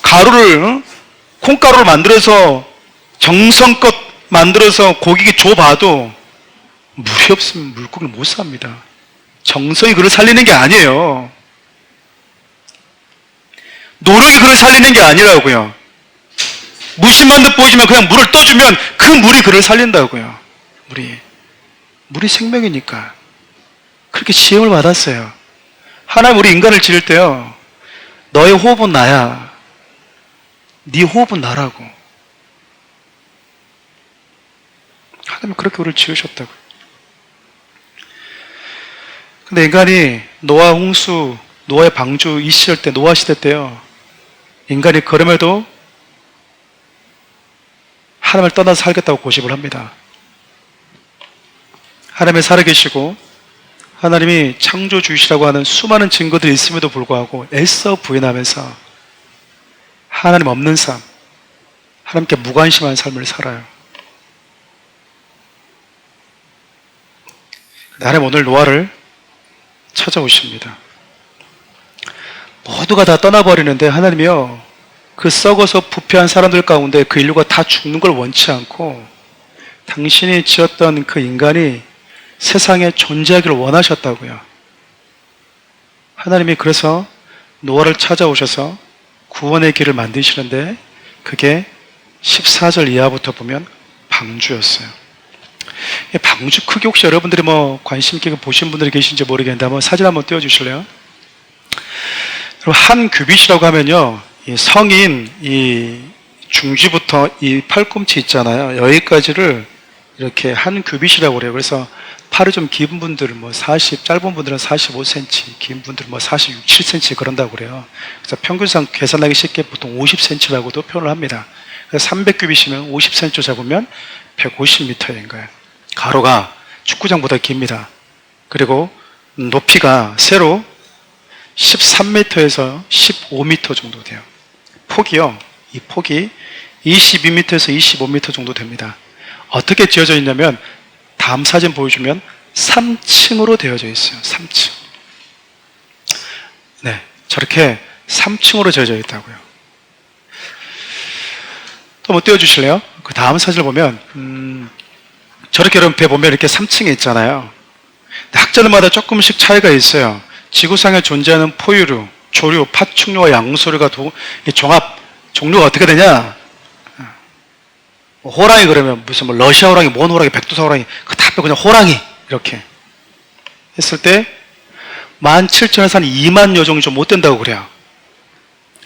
가루를 콩가루를 만들어서 정성껏 만들어서 고기에게 줘봐도 물이 없으면 물고기를 못 삽니다. 정성이 그를 살리는 게 아니에요. 노력이 그를 살리는 게 아니라고요. 무심한 듯 보이지만 그냥 물을 떠주면 그 물이 그를 살린다고요. 물이 생명이니까. 그렇게 지음을 받았어요. 하나님 우리 인간을 지을 때요, 너의 호흡은 나야, 네 호흡은 나라고. 하나님 그렇게 우리를 지으셨다고요. 근데 인간이 노아 홍수, 노아의 방주 이 시절 때, 노아 시대 때요, 인간이 그럼에도 하나님을 떠나서 살겠다고 고집을 합니다. 하나님이 살아계시고 하나님이 창조주이시라고 하는 수많은 증거들이 있음에도 불구하고 애써 부인하면서 하나님 없는 삶, 하나님께 무관심한 삶을 살아요. 하나님 오늘 노아를 찾아오십니다. 모두가 다 떠나버리는데 하나님이요, 그 썩어서 부패한 사람들 가운데 그 인류가 다 죽는 걸 원치 않고 당신이 지었던 그 인간이 세상에 존재하기를 원하셨다고요. 하나님이 그래서 노아를 찾아오셔서 구원의 길을 만드시는데 그게 14절 이하부터 보면 방주였어요. 방주 크기 혹시 여러분들이 뭐 관심 있게 보신 분들이 계신지 모르겠는데 한번 사진 한번 띄워주실래요? 한 규빗이라고 하면요, 이 성인 이 중지부터 이 팔꿈치 있잖아요, 여기까지를 이렇게 한 규빗이라고 그래요. 그래서 팔이 좀 긴 분들은 뭐 40, 짧은 분들은 45cm, 긴 분들은 뭐 46, 7cm 그런다고 그래요. 그래서 평균상 계산하기 쉽게 보통 50cm라고도 표현을 합니다. 그래서 300규빗이면 50cm 잡으면 150m인 거예요. 가로가 축구장보다 깁니다. 그리고 높이가 세로 13m에서 15m 정도 돼요. 폭이요, 이 폭이 22m에서 25m 정도 됩니다. 어떻게 지어져 있냐면 다음 사진 보여주면 3층으로 되어져 있어요. 3층. 네, 저렇게 3층으로 지어져 있다고요. 또 뭐 띄워주실래요? 그 다음 사진을 보면 저렇게 여러분 배 보면 이렇게 3층에 있잖아요. 학자들마다 조금씩 차이가 있어요. 지구상에 존재하는 포유류, 조류, 파충류와 양서류가 종합 종류가 어떻게 되냐? 호랑이 그러면 무슨 뭐 러시아 호랑이, 뭔 호랑이, 백두산 호랑이, 그 다 빼고 그냥 호랑이 이렇게 했을 때 17,000에서 한 2만 여 정도 좀 못 된다고 그래요.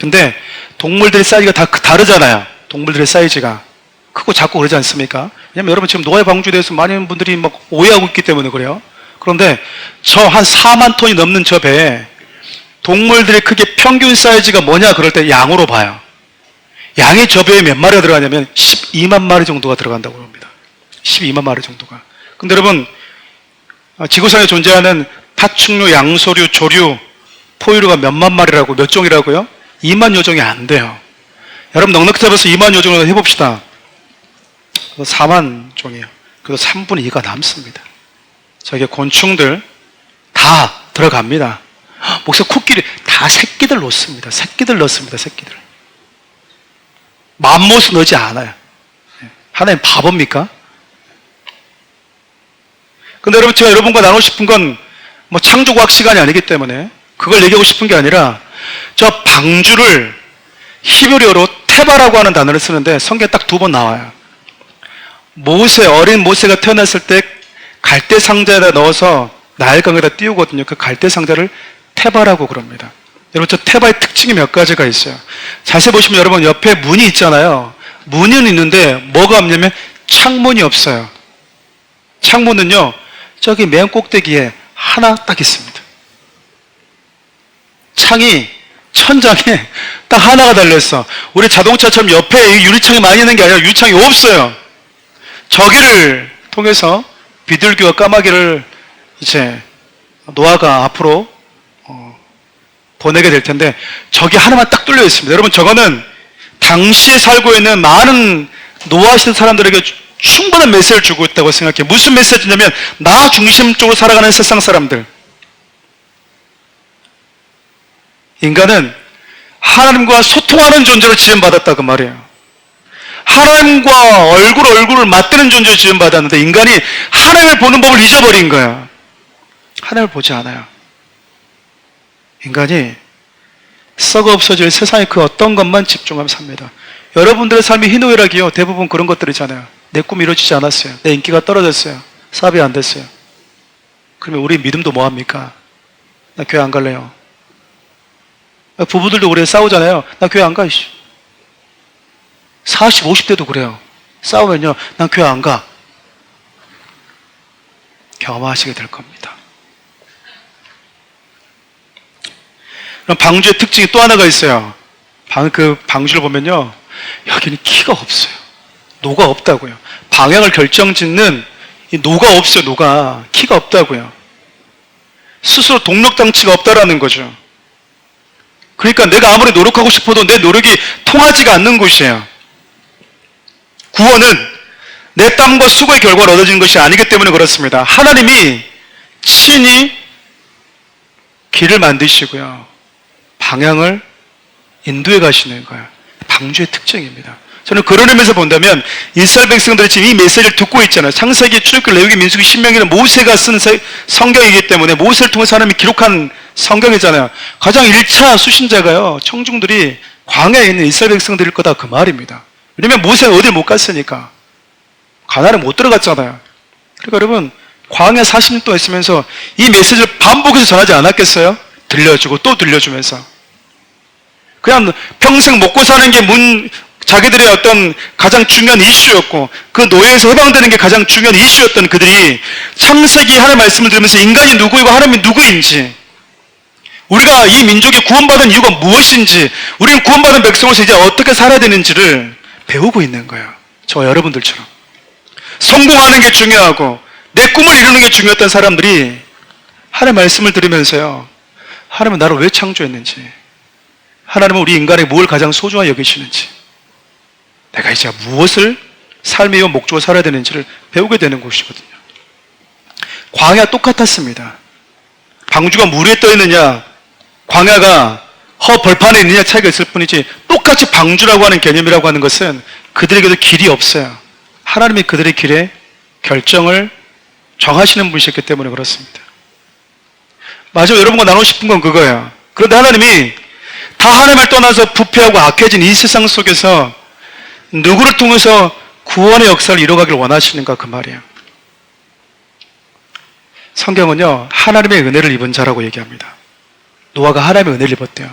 근데 동물들의 사이즈가 다 다르잖아요. 동물들의 사이즈가 크고 작고 그러지 않습니까? 왜냐면 여러분 지금 노아의 방주에 대해서 많은 분들이 막 오해하고 있기 때문에 그래요. 그런데 저 한 4만 톤이 넘는 저 배에 동물들의 크기 평균 사이즈가 뭐냐 그럴 때 양으로 봐요. 양이 저 배에 몇 마리가 들어가냐면 12만 마리 정도가 들어간다고 합니다. 12만 마리 정도가. 근데 여러분 지구상에 존재하는 파충류, 양서류, 조류, 포유류가 몇만 마리라고, 몇 종이라고요? 2만 여 종이 안 돼요. 여러분 넉넉히 잡아서 2만 여 종을 해봅시다. 4만 종이에요. 그래도 3분의 2가 남습니다. 저게 곤충들 다 들어갑니다. 목사 코끼리 다 새끼들 넣습니다. 새끼들 넣습니다. 새끼들. 맘못을 넣지 않아요. 하나님 바보입니까? 근데 여러분 제가 여러분과 나누고 싶은 건 뭐 창조과학 시간이 아니기 때문에 그걸 얘기하고 싶은 게 아니라 저 방주를 히브리어로 테바라고 하는 단어를 쓰는데 성경에 딱 2번 나와요. 모세, 어린 모세가 태어났을 때 갈대 상자에다 넣어서 나일강에다 띄우거든요. 그 갈대 상자를 테바라고 그럽니다. 여러분 저 테바의 특징이 몇 가지가 있어요. 자세히 보시면 여러분 옆에 문이 있잖아요. 문은 있는데 뭐가 없냐면 창문이 없어요. 창문은요 저기 맨 꼭대기에 하나 딱 있습니다. 창이 천장에 딱 하나가 달려있어. 우리 자동차처럼 옆에 유리창이 많이 있는 게 아니라 유리창이 없어요. 저기를 통해서 비둘기와 까마귀를 이제 노아가 앞으로 보내게 될 텐데 저기 하나만 딱 뚫려 있습니다. 여러분 저거는 당시에 살고 있는 많은 노아시대 사람들에게 충분한 메시지를 주고 있다고 생각해요. 무슨 메시지냐면 나 중심적으로 살아가는 세상 사람들, 인간은 하나님과 소통하는 존재로 지음받았다 그 말이에요. 하나님과 얼굴을 맞대는 존재로 지음받았는데 인간이 하나님을 보는 법을 잊어버린 거예요. 하나님을 보지 않아요. 인간이 썩어 없어질 세상의 그 어떤 것만 집중하며 삽니다. 여러분들의 삶이 희노애락이요 대부분 그런 것들이잖아요. 내 꿈이 이루어지지 않았어요. 내 인기가 떨어졌어요. 사업이 안 됐어요. 그러면 우리 믿음도 뭐합니까? 나 교회 안 갈래요. 부부들도 그래요. 싸우잖아요. 나 교회 안 가. 40, 50대도 그래요. 싸우면요. 난 교회 안 가. 경험하시게 될 겁니다. 그럼 방주의 특징이 또 하나가 있어요. 방주를 보면요. 여기는 키가 없어요. 노가 없다고요. 방향을 결정짓는 이 노가 없어요. 노가. 키가 없다고요. 스스로 동력장치가 없다라는 거죠. 그러니까 내가 아무리 노력하고 싶어도 내 노력이 통하지가 않는 곳이에요. 구원은 내 땀과 수고의 결과로 얻어지는 것이 아니기 때문에 그렇습니다. 하나님이 친히 길을 만드시고요. 방향을 인도해 가시는 거예요. 방주의 특징입니다. 저는 그런 의미에서 본다면 이스라엘 백성들이 지금 이 메시지를 듣고 있잖아요. 창세기, 출애굽기, 레위기, 민수기, 신명기는 모세가 쓴 성경이기 때문에 모세를 통해서 하나님이 기록한 성경이잖아요. 가장 1차 수신자가요. 청중들이 광야에 있는 이스라엘 백성들일 거다 그 말입니다. 왜냐면 모세가 어딜 못 갔으니까. 가나안에 못 들어갔잖아요. 그러니까 여러분 광야 40년 동안 있으면서 이 메시지를 반복해서 전하지 않았겠어요? 들려주고 또 들려주면서 그냥 평생 먹고 사는 게 자기들의 어떤 가장 중요한 이슈였고 그 노예에서 해방되는 게 가장 중요한 이슈였던 그들이 창세기 하나님의 말씀을 들으면서 인간이 누구이고 하나님이 누구인지 우리가 이 민족이 구원받은 이유가 무엇인지 우리는 구원받은 백성으로서 이제 어떻게 살아야 되는지를 배우고 있는 거예요. 저와 여러분들처럼 성공하는 게 중요하고 내 꿈을 이루는 게 중요했던 사람들이 하나님의 말씀을 들으면서요. 하나님은 나를 왜 창조했는지 하나님은 우리 인간의 뭘 가장 소중하게 여기시는지 내가 이제 무엇을 삶의 이유 목적으로 살아야 되는지를 배우게 되는 곳이거든요. 광야 똑같았습니다. 방주가 물 위에 떠 있느냐 광야가 벌판에 있느냐 차이가 있을 뿐이지 똑같이 방주라고 하는 개념이라고 하는 것은 그들에게도 길이 없어요. 하나님이 그들의 길에 결정을 정하시는 분이셨기 때문에 그렇습니다. 마지막으로 여러분과 나누고 싶은 건 그거예요. 그런데 하나님이 다 하나님을 떠나서 부패하고 악해진 이 세상 속에서 누구를 통해서 구원의 역사를 이뤄가길 원하시는가 그 말이에요. 성경은요 하나님의 은혜를 입은 자라고 얘기합니다. 노아가 하나님의 은혜를 입었대요.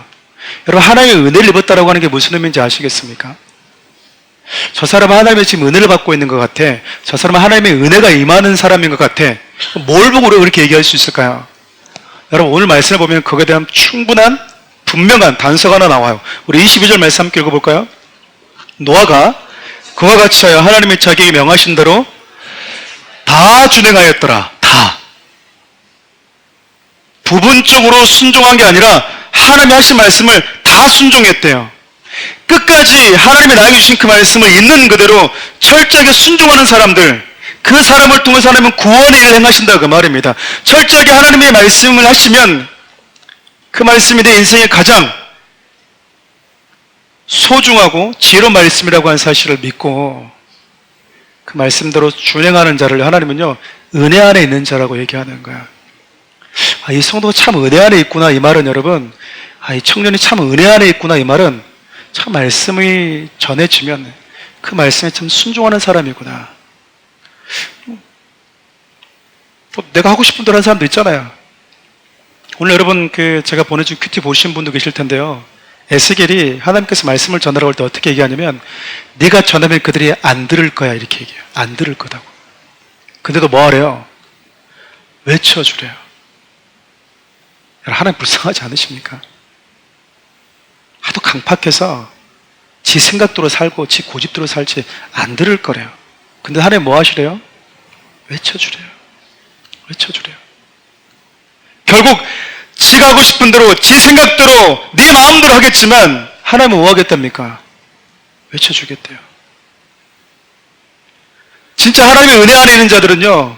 여러분 하나님의 은혜를 입었다라고 하는 게 무슨 의미인지 아시겠습니까? 저 사람은 하나님의 지금 은혜를 받고 있는 것 같아. 저 사람은 하나님의 은혜가 임하는 사람인 것 같아. 뭘 보고 우리가 그렇게 얘기할 수 있을까요? 여러분 오늘 말씀을 보면 그거에 대한 충분한 분명한 단서가 하나 나와요. 우리 22절 말씀 함께 읽어볼까요? 노아가 그와 같이 하여 하나님이 자기에게 명하신 대로 다 준행하였더라. 다. 부분적으로 순종한 게 아니라 하나님이 하신 말씀을 다 순종했대요. 끝까지 하나님이 나에게 주신 그 말씀을 있는 그대로 철저하게 순종하는 사람들, 그 사람을 통해서 하나님은 구원의 일을 행하신다 그 말입니다. 철저하게 하나님의 말씀을 하시면 그 말씀이 내 인생의 가장 소중하고 지혜로운 말씀이라고 하는 사실을 믿고 그 말씀대로 준행하는 자를 하나님은요 은혜 안에 있는 자라고 얘기하는 거야. 이 성도가 참 은혜 안에 있구나 이 말은 여러분, 이 청년이 참 은혜 안에 있구나 이 말은 참 말씀이 전해지면 그 말씀에 참 순종하는 사람이구나. 내가 하고 싶은 대로 하는 사람도 있잖아요. 오늘 여러분 제가 보내준 큐티 보신 분도 계실 텐데요. 에스겔이 하나님께서 말씀을 전하라고 할 때 어떻게 얘기하냐면 네가 전하면 그들이 안 들을 거야 이렇게 얘기해요. 안 들을 거다고. 근데도 뭐 하래요? 외쳐주래요. 하나님 불쌍하지 않으십니까? 하도 강팍해서 지 생각대로 살고 지 고집대로 살지 안 들을 거래요. 근데 하나님 뭐 하시래요? 외쳐주래요. 외쳐주래요. 결국 지가 하고 싶은 대로 지 생각대로 네 마음대로 하겠지만 하나님은 뭐 하겠답니까? 외쳐주겠대요. 진짜 하나님의 은혜 안에 있는 자들은요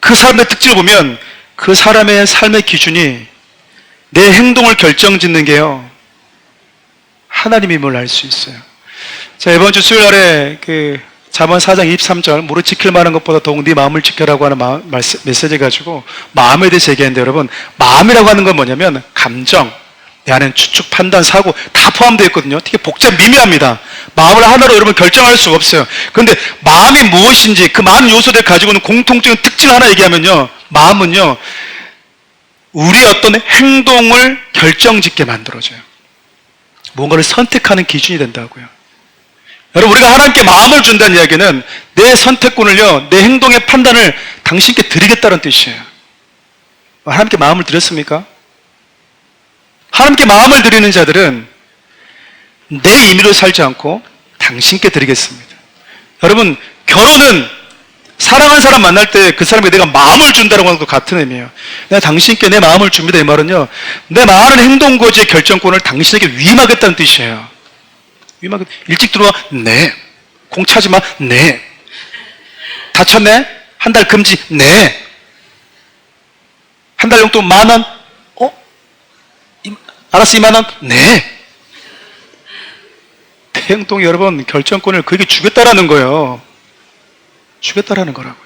그 사람의 특징을 보면 그 사람의 삶의 기준이 내 행동을 결정짓는 게요 하나님임을 알 수 있어요. 자, 이번 주 수요일 날에 잠언 4장 23절 무릇 지킬 만한 것보다 더욱 네 마음을 지켜라고 하는 메시지 가지고 마음에 대해서 얘기했는데 여러분 마음이라고 하는 건 뭐냐면 감정, 내 안에는 추측, 판단, 사고 다 포함되어 있거든요. 되게 미미합니다. 마음을 하나로 여러분 결정할 수가 없어요. 그런데 마음이 무엇인지 그 많은 요소들 가지고 있는 공통적인 특징 하나 얘기하면요 마음은요, 우리 어떤 행동을 결정짓게 만들어줘요. 뭔가를 선택하는 기준이 된다고요. 여러분, 우리가 하나님께 마음을 준다는 이야기는 내 선택권을요, 내 행동의 판단을 당신께 드리겠다는 뜻이에요. 하나님께 마음을 드렸습니까? 하나님께 마음을 드리는 자들은 내 임의로 살지 않고 당신께 드리겠습니다. 여러분, 결혼은 사랑하는 사람 만날 때 그 사람에게 내가 마음을 준다는 것과 같은 의미예요. 내가 당신께 내 마음을 줍니다. 이 말은요, 내 많은 행동 거지의 결정권을 당신에게 위임하겠다는 뜻이에요. 위임하겠다. 일찍 들어와? 네. 공 차지 마? 네. 다쳤네? 한 달 금지? 네. 한 달 용돈 10,000원? 알았어, 20,000원? 네. 행동이 여러분, 결정권을 그에게 주겠다라는 거예요. 주겠다라는 거라고요.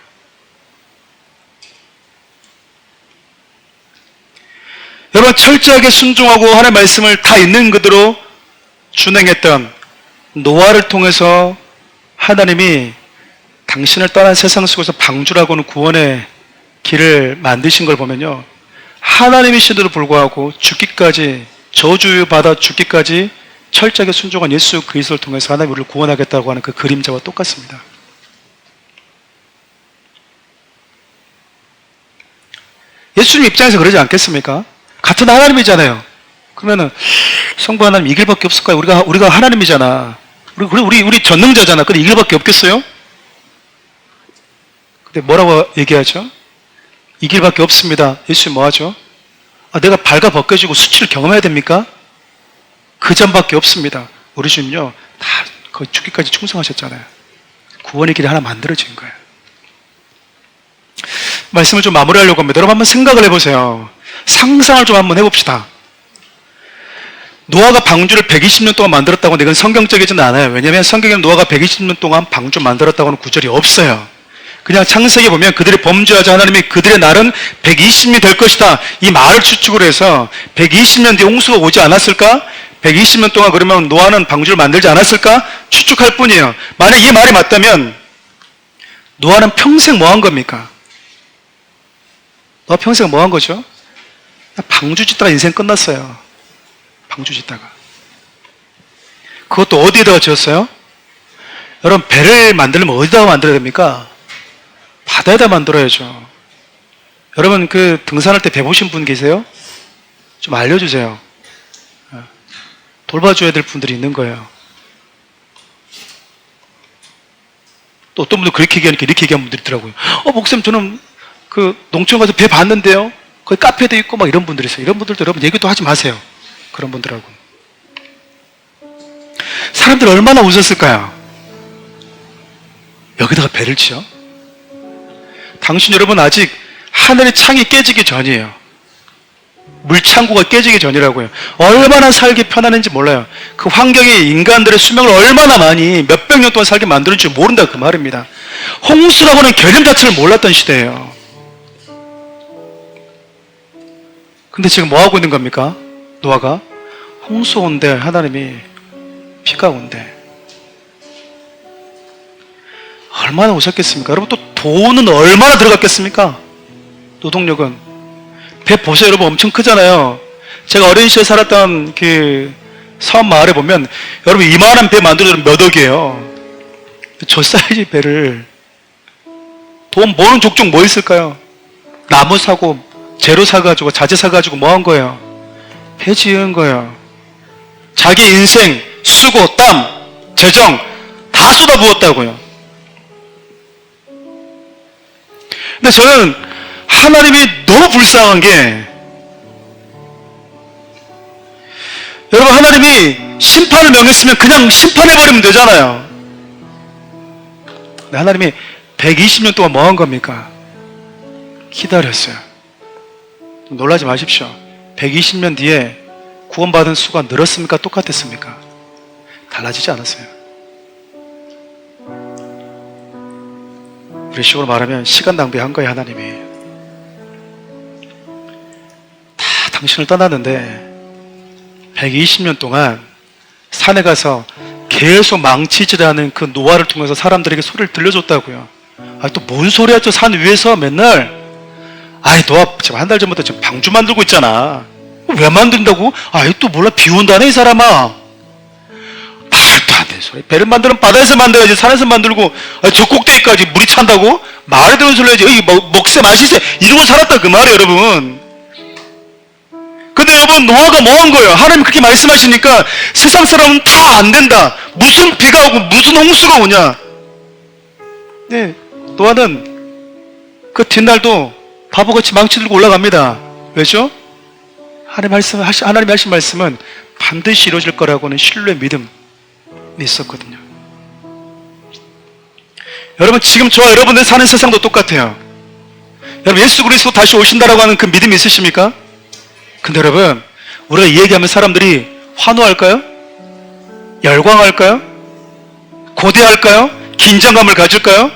여러분, 철저하게 순종하고 하나님의 말씀을 다 있는 그대로 준행했던 노아를 통해서 하나님이 당신을 떠난 세상 속에서 방주라고는 구원의 길을 만드신 걸 보면요, 하나님이신데도 불구하고 죽기까지, 저주받아 죽기까지 철저하게 순종한 예수 그리스도를 통해서 하나님 우리를 구원하겠다고 하는 그 그림자와 똑같습니다. 예수님 입장에서 그러지 않겠습니까? 같은 하나님이잖아요. 그러면은 성부 하나님 이 길밖에 없을까요? 우리가 하나님이잖아. 우리 전능자잖아. 근데 이 길밖에 없겠어요? 근데 뭐라고 얘기하죠? 이 길밖에 없습니다. 예수님 뭐 하죠? 내가 발가 벗겨지고 수치를 경험해야 됩니까? 그 점밖에 없습니다. 우리 주님요, 다 거의 죽기까지 충성하셨잖아요. 구원의 길이 하나 만들어진 거예요. 말씀을 좀 마무리하려고 합니다. 여러분, 한번 생각을 해보세요. 상상을 좀 한번 해봅시다. 노아가 방주를 120년 동안 만들었다고 하는데 이건 성경적이지는 않아요. 왜냐하면 성경에는 노아가 120년 동안 방주 만들었다고 하는 구절이 없어요. 그냥 창세기에 보면 그들이 범죄하자 하나님이 그들의 날은 120년이 될 것이다, 이 말을 추측을 해서 120년 뒤에 홍수가 오지 않았을까? 120년 동안 그러면 노아는 방주를 만들지 않았을까? 추측할 뿐이에요. 만약 이 말이 맞다면 노아는 평생 뭐 한 겁니까? 노아 평생 뭐 한 거죠? 방주 짓다가 인생 끝났어요. 방주 짓다가. 그것도 어디에다가 지었어요? 여러분, 배를 만들려면 어디다가 만들어야 됩니까? 바다에다 만들어야죠. 여러분, 그 등산할 때 배 보신 분 계세요? 좀 알려주세요. 돌봐줘야 될 분들이 있는 거예요. 또 어떤 분들 그렇게 얘기하니까 이렇게 얘기하는 분들이 있더라고요. 목사님, 저는 그 농촌 가서 배 봤는데요, 거기 카페도 있고 막 이런 분들이 있어요. 이런 분들도 여러분 얘기도 하지 마세요. 그런 분들하고. 사람들 얼마나 웃었을까요? 여기다가 배를 치요? 당신 여러분 아직 하늘의 창이 깨지기 전이에요. 물창고가 깨지기 전이라고요. 얼마나 살기 편안한지 몰라요. 그 환경에 인간들의 수명을 얼마나 많이 몇백 년 동안 살게 만드는지 모른다, 그 말입니다. 홍수라고는 개념 자체를 몰랐던 시대예요. 근데 지금 뭐 하고 있는 겁니까? 노아가 홍수 온대, 하나님이 비가 온대. 얼마나 오셨겠습니까? 여러분, 또 돈은 얼마나 들어갔겠습니까? 노동력은. 배 보세요, 여러분. 엄청 크잖아요. 제가 어린 시절에 살았던 그 섬 마을에 보면 여러분, 이만한 배 만들어주면 몇 억이에요. 저 사이즈 배를, 돈 모는 족족 뭐 있을까요? 나무 사고, 재료 사가지고, 자재 사가지고 뭐 한 거예요? 배 지은 거예요. 자기 인생, 수고, 땀, 재정 다 쏟아부었다고요. 근데 저는 하나님이 너무 불쌍한 게, 여러분, 하나님이 심판을 명했으면 그냥 심판해버리면 되잖아요. 근데 하나님이 120년 동안 뭐 한 겁니까? 기다렸어요. 놀라지 마십시오. 120년 뒤에 구원받은 수가 늘었습니까? 똑같았습니까? 달라지지 않았어요. 우리 식으로 말하면 시간 낭비한 거예요. 하나님이 다 당신을 떠났는데 120년 동안 산에 가서 계속 망치질하는 그 노아를 통해서 사람들에게 소리를 들려줬다고요. 또 뭔 소리야, 저 산 위에서 맨날. 아이, 너 지금 한 달 전부터 지금 방주 만들고 있잖아. 왜 만든다고? 아이, 또 몰라. 비 온다네, 이 사람아. 말도 안 되는 소리. 배를 만들면 바다에서 만들어야지. 산에서 만들고, 저 꼭대기까지 물이 찬다고? 말이 되는 소리 해야지. 먹세, 마시세. 이러고 살았다, 그 말이에요, 여러분. 근데 여러분, 노아가 뭐 한 거예요? 하나님 그렇게 말씀하시니까 세상 사람은 다 안 된다. 무슨 비가 오고 무슨 홍수가 오냐? 네, 노아는 그 뒷날도 바보같이 망치 들고 올라갑니다. 왜죠? 하나님 하신 말씀은 반드시 이루어질 거라고는 신뢰 믿음이 있었거든요. 여러분, 지금 저와 여러분들 사는 세상도 똑같아요. 여러분, 예수 그리스도 다시 오신다라고 하는 그 믿음이 있으십니까? 근데 여러분, 우리가 이 얘기하면 사람들이 환호할까요? 열광할까요? 고대할까요? 긴장감을 가질까요?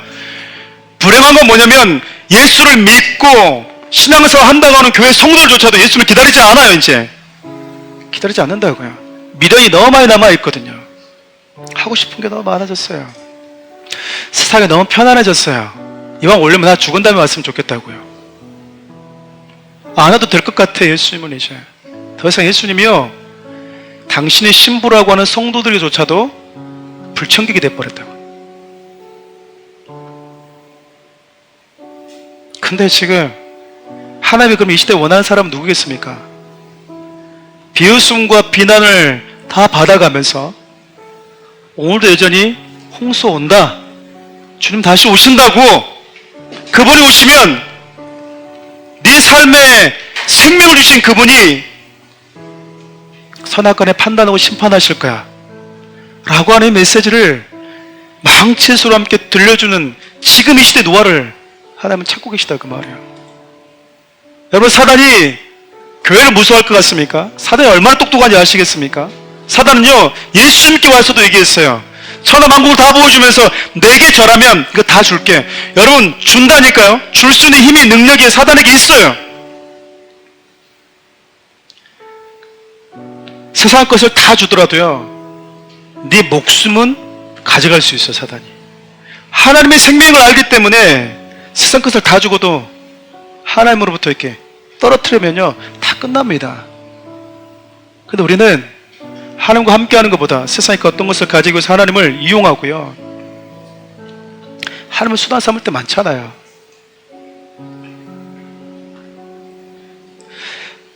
불행한 건 뭐냐면 예수를 믿고 신앙생활 한다고 하는 교회 성도들조차도 예수를 기다리지 않아요. 이제 기다리지 않는다고요. 미련이 너무 많이 남아있거든요. 하고 싶은 게 너무 많아졌어요. 세상이 너무 편안해졌어요. 이왕 올려면 나 죽은 다음에 왔으면 좋겠다고요. 안 와도 될 것 같아. 예수님은 이제 더 이상 예수님이요, 당신의 신부라고 하는 성도들조차도 불청객이 돼버렸다고. 근데 지금 하나님이 그럼 이 시대에 원하는 사람은 누구겠습니까? 비웃음과 비난을 다 받아가면서 오늘도 여전히 홍수 온다, 주님 다시 오신다고, 그분이 오시면 네 삶에 생명을 주신 그분이 선악간에 판단하고 심판하실 거야 라고 하는 메시지를 망치수로 함께 들려주는 지금 이 시대 노아를 하나님은 찾고 계시다, 그 말이에요. 여러분, 사단이 교회를 무서워할 것 같습니까? 사단이 얼마나 똑똑한지 아시겠습니까? 사단은요, 예수님께 와서도 얘기했어요. 천하만국을 다 보여주면서 내게 절하면 이거 다 줄게. 여러분, 준다니까요. 줄 수 있는 힘이, 능력이 사단에게 있어요. 세상 것을 다 주더라도요, 네 목숨은 가져갈 수 있어요, 사단이. 하나님의 생명을 알기 때문에 세상 것을 다 주고도 하나님으로부터 이렇게 떨어뜨리면요, 다 끝납니다. 근데 우리는 하나님과 함께하는 것보다 세상의 그 어떤 것을 가지고 있어서 하나님을 이용하고요, 하나님을 수단 삼을 때 많잖아요.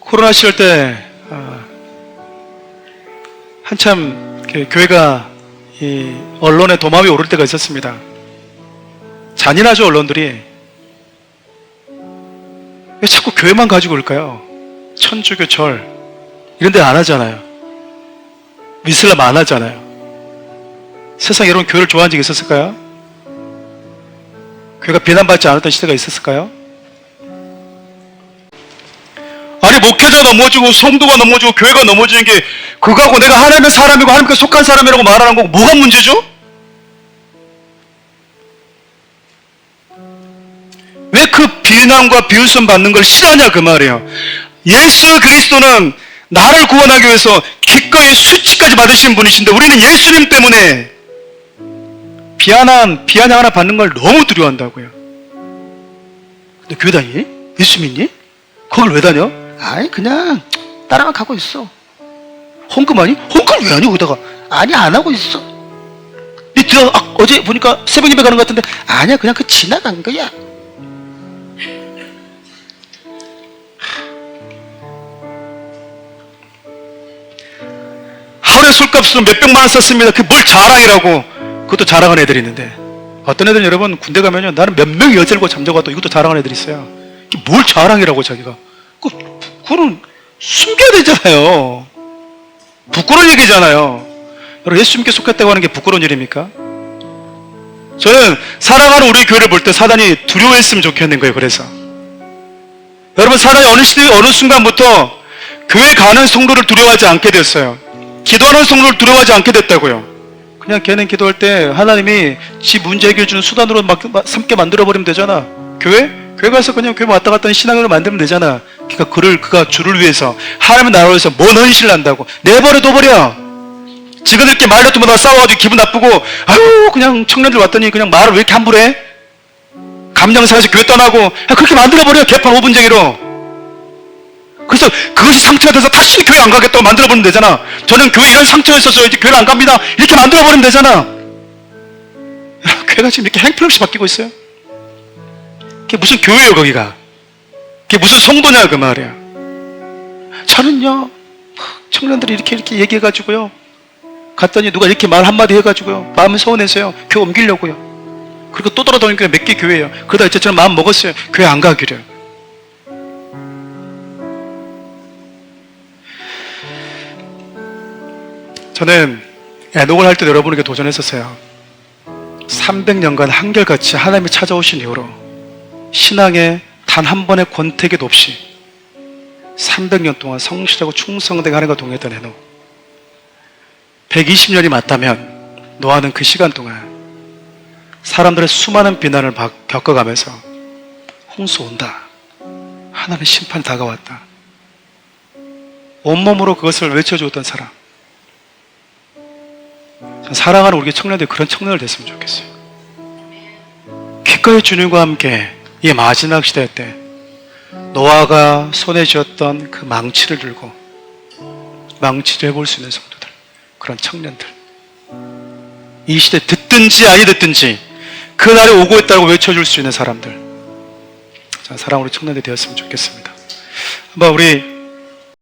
코로나 시절 때 한참 교회가 이 언론의 도마위에 오를 때가 있었습니다. 잔인하죠, 언론들이. 왜 자꾸 교회만 가지고 올까요? 천주교 절 이런 데 안 하잖아요. 이슬람 안 하잖아요. 세상에 여러분 교회를 좋아한 적이 있었을까요? 교회가 비난받지 않았던 시대가 있었을까요? 아니, 목회자가 넘어지고 성도가 넘어지고 교회가 넘어지는 게 그거하고 내가 하나님의 사람이고 하나님께 속한 사람이라고 말하는 거고 뭐가 문제죠? 왜 그 비난과 비웃음 받는 걸 싫어하냐, 그 말이에요. 예수 그리스도는 나를 구원하기 위해서 기꺼이 수치까지 받으신 분이신데 우리는 예수님 때문에 비아냥 하나 받는 걸 너무 두려워한다고요. 근데 교회 다니니? 예수 믿니? 그걸 왜 다녀? 아니, 그냥 따라만 가고 있어. 헌금하니? 헌금 왜 하니? 거기다가 아니, 안 하고 있어. 어제 보니까 새벽 예배 가는 것 같은데 아니야, 그냥 그 지나간 거야. 하루에 술값으로 몇백만 원 썼습니다. 그게 뭘 자랑이라고. 그것도 자랑하는 애들이 있는데, 어떤 애들은 여러분 군대 가면요, 나는 몇 명의 여자들과 잠자고 이것도 자랑하는 애들이 있어요. 뭘 자랑이라고 자기가. 그거는 숨겨야 되잖아요. 부끄러운 얘기잖아요. 여러분, 예수님께 속했다고 하는 게 부끄러운 일입니까? 저는 사랑하는 우리 교회를 볼 때 사단이 두려워했으면 좋겠는 거예요. 그래서 여러분, 사단이 어느 시대 어느 순간부터 교회 가는 성도를 두려워하지 않게 됐어요. 기도하는 성도를 두려워하지 않게 됐다고요. 그냥 걔는 기도할 때 하나님이 지 문제 해결해 주는 수단으로 삼게 만들어버리면 되잖아. 교회 가서 그냥 교회 왔다 갔다 하는 신앙으로 만들면 되잖아. 그러니까 그가 주를 위해서, 하나님의 나라를 위해서 뭔 헌신을 한다고. 내버려. 지그들끼리 말도 못하다 싸워가지고 기분 나쁘고, 아유, 그냥 청년들 왔더니 그냥 말을 왜 이렇게 함부로 해? 감정 상해서 교회 떠나고 그렇게 만들어버려요. 개판 5분쟁이로. 그래서 그것이 상처가 돼서 다시는 교회 안 가겠다고 만들어버리면 되잖아. 저는 교회 이런 상처가 있어서 이제 교회를 안 갑니다. 이렇게 만들어버리면 되잖아. 교회가 지금 이렇게 행편없이 바뀌고 있어요. 그게 무슨 교회예요, 거기가? 그게 무슨 성도냐, 그 말이야. 저는요, 청년들이 이렇게 얘기해가지고요. 갔더니 누가 이렇게 말 한마디 해가지고요. 마음이 서운해서요. 교회 옮기려고요. 그리고 또 돌아다니니까 몇 개 교회예요. 그러다 이제 저는 마음 먹었어요. 교회 안 가기를. 저는 애녹을 할 때 여러분에게 도전했었어요. 300년간 한결같이 하나님이 찾아오신 이후로 신앙에 단 한 번의 권태기도 없이 300년 동안 성실하고 충성되게 하나님과 동행했던 애녹. 120년이 맞다면 노아는 그 시간 동안 사람들의 수많은 비난을 겪어가면서 홍수 온다. 하나님의 심판이 다가왔다. 온몸으로 그것을 외쳐주었던 사람. 사랑하는 우리 청년들이 그런 청년을 됐으면 좋겠어요. 기꺼이 주님과 함께 이 마지막 시대 때 노아가 손에 쥐었던 그 망치를 들고 망치를 해볼 수 있는 성도들, 그런 청년들, 이 시대 듣든지 아니 듣든지 그 날이 오고 있다고 외쳐줄 수 있는 사람들, 자, 사랑으로 청년들이 되었으면 좋겠습니다. 한번 우리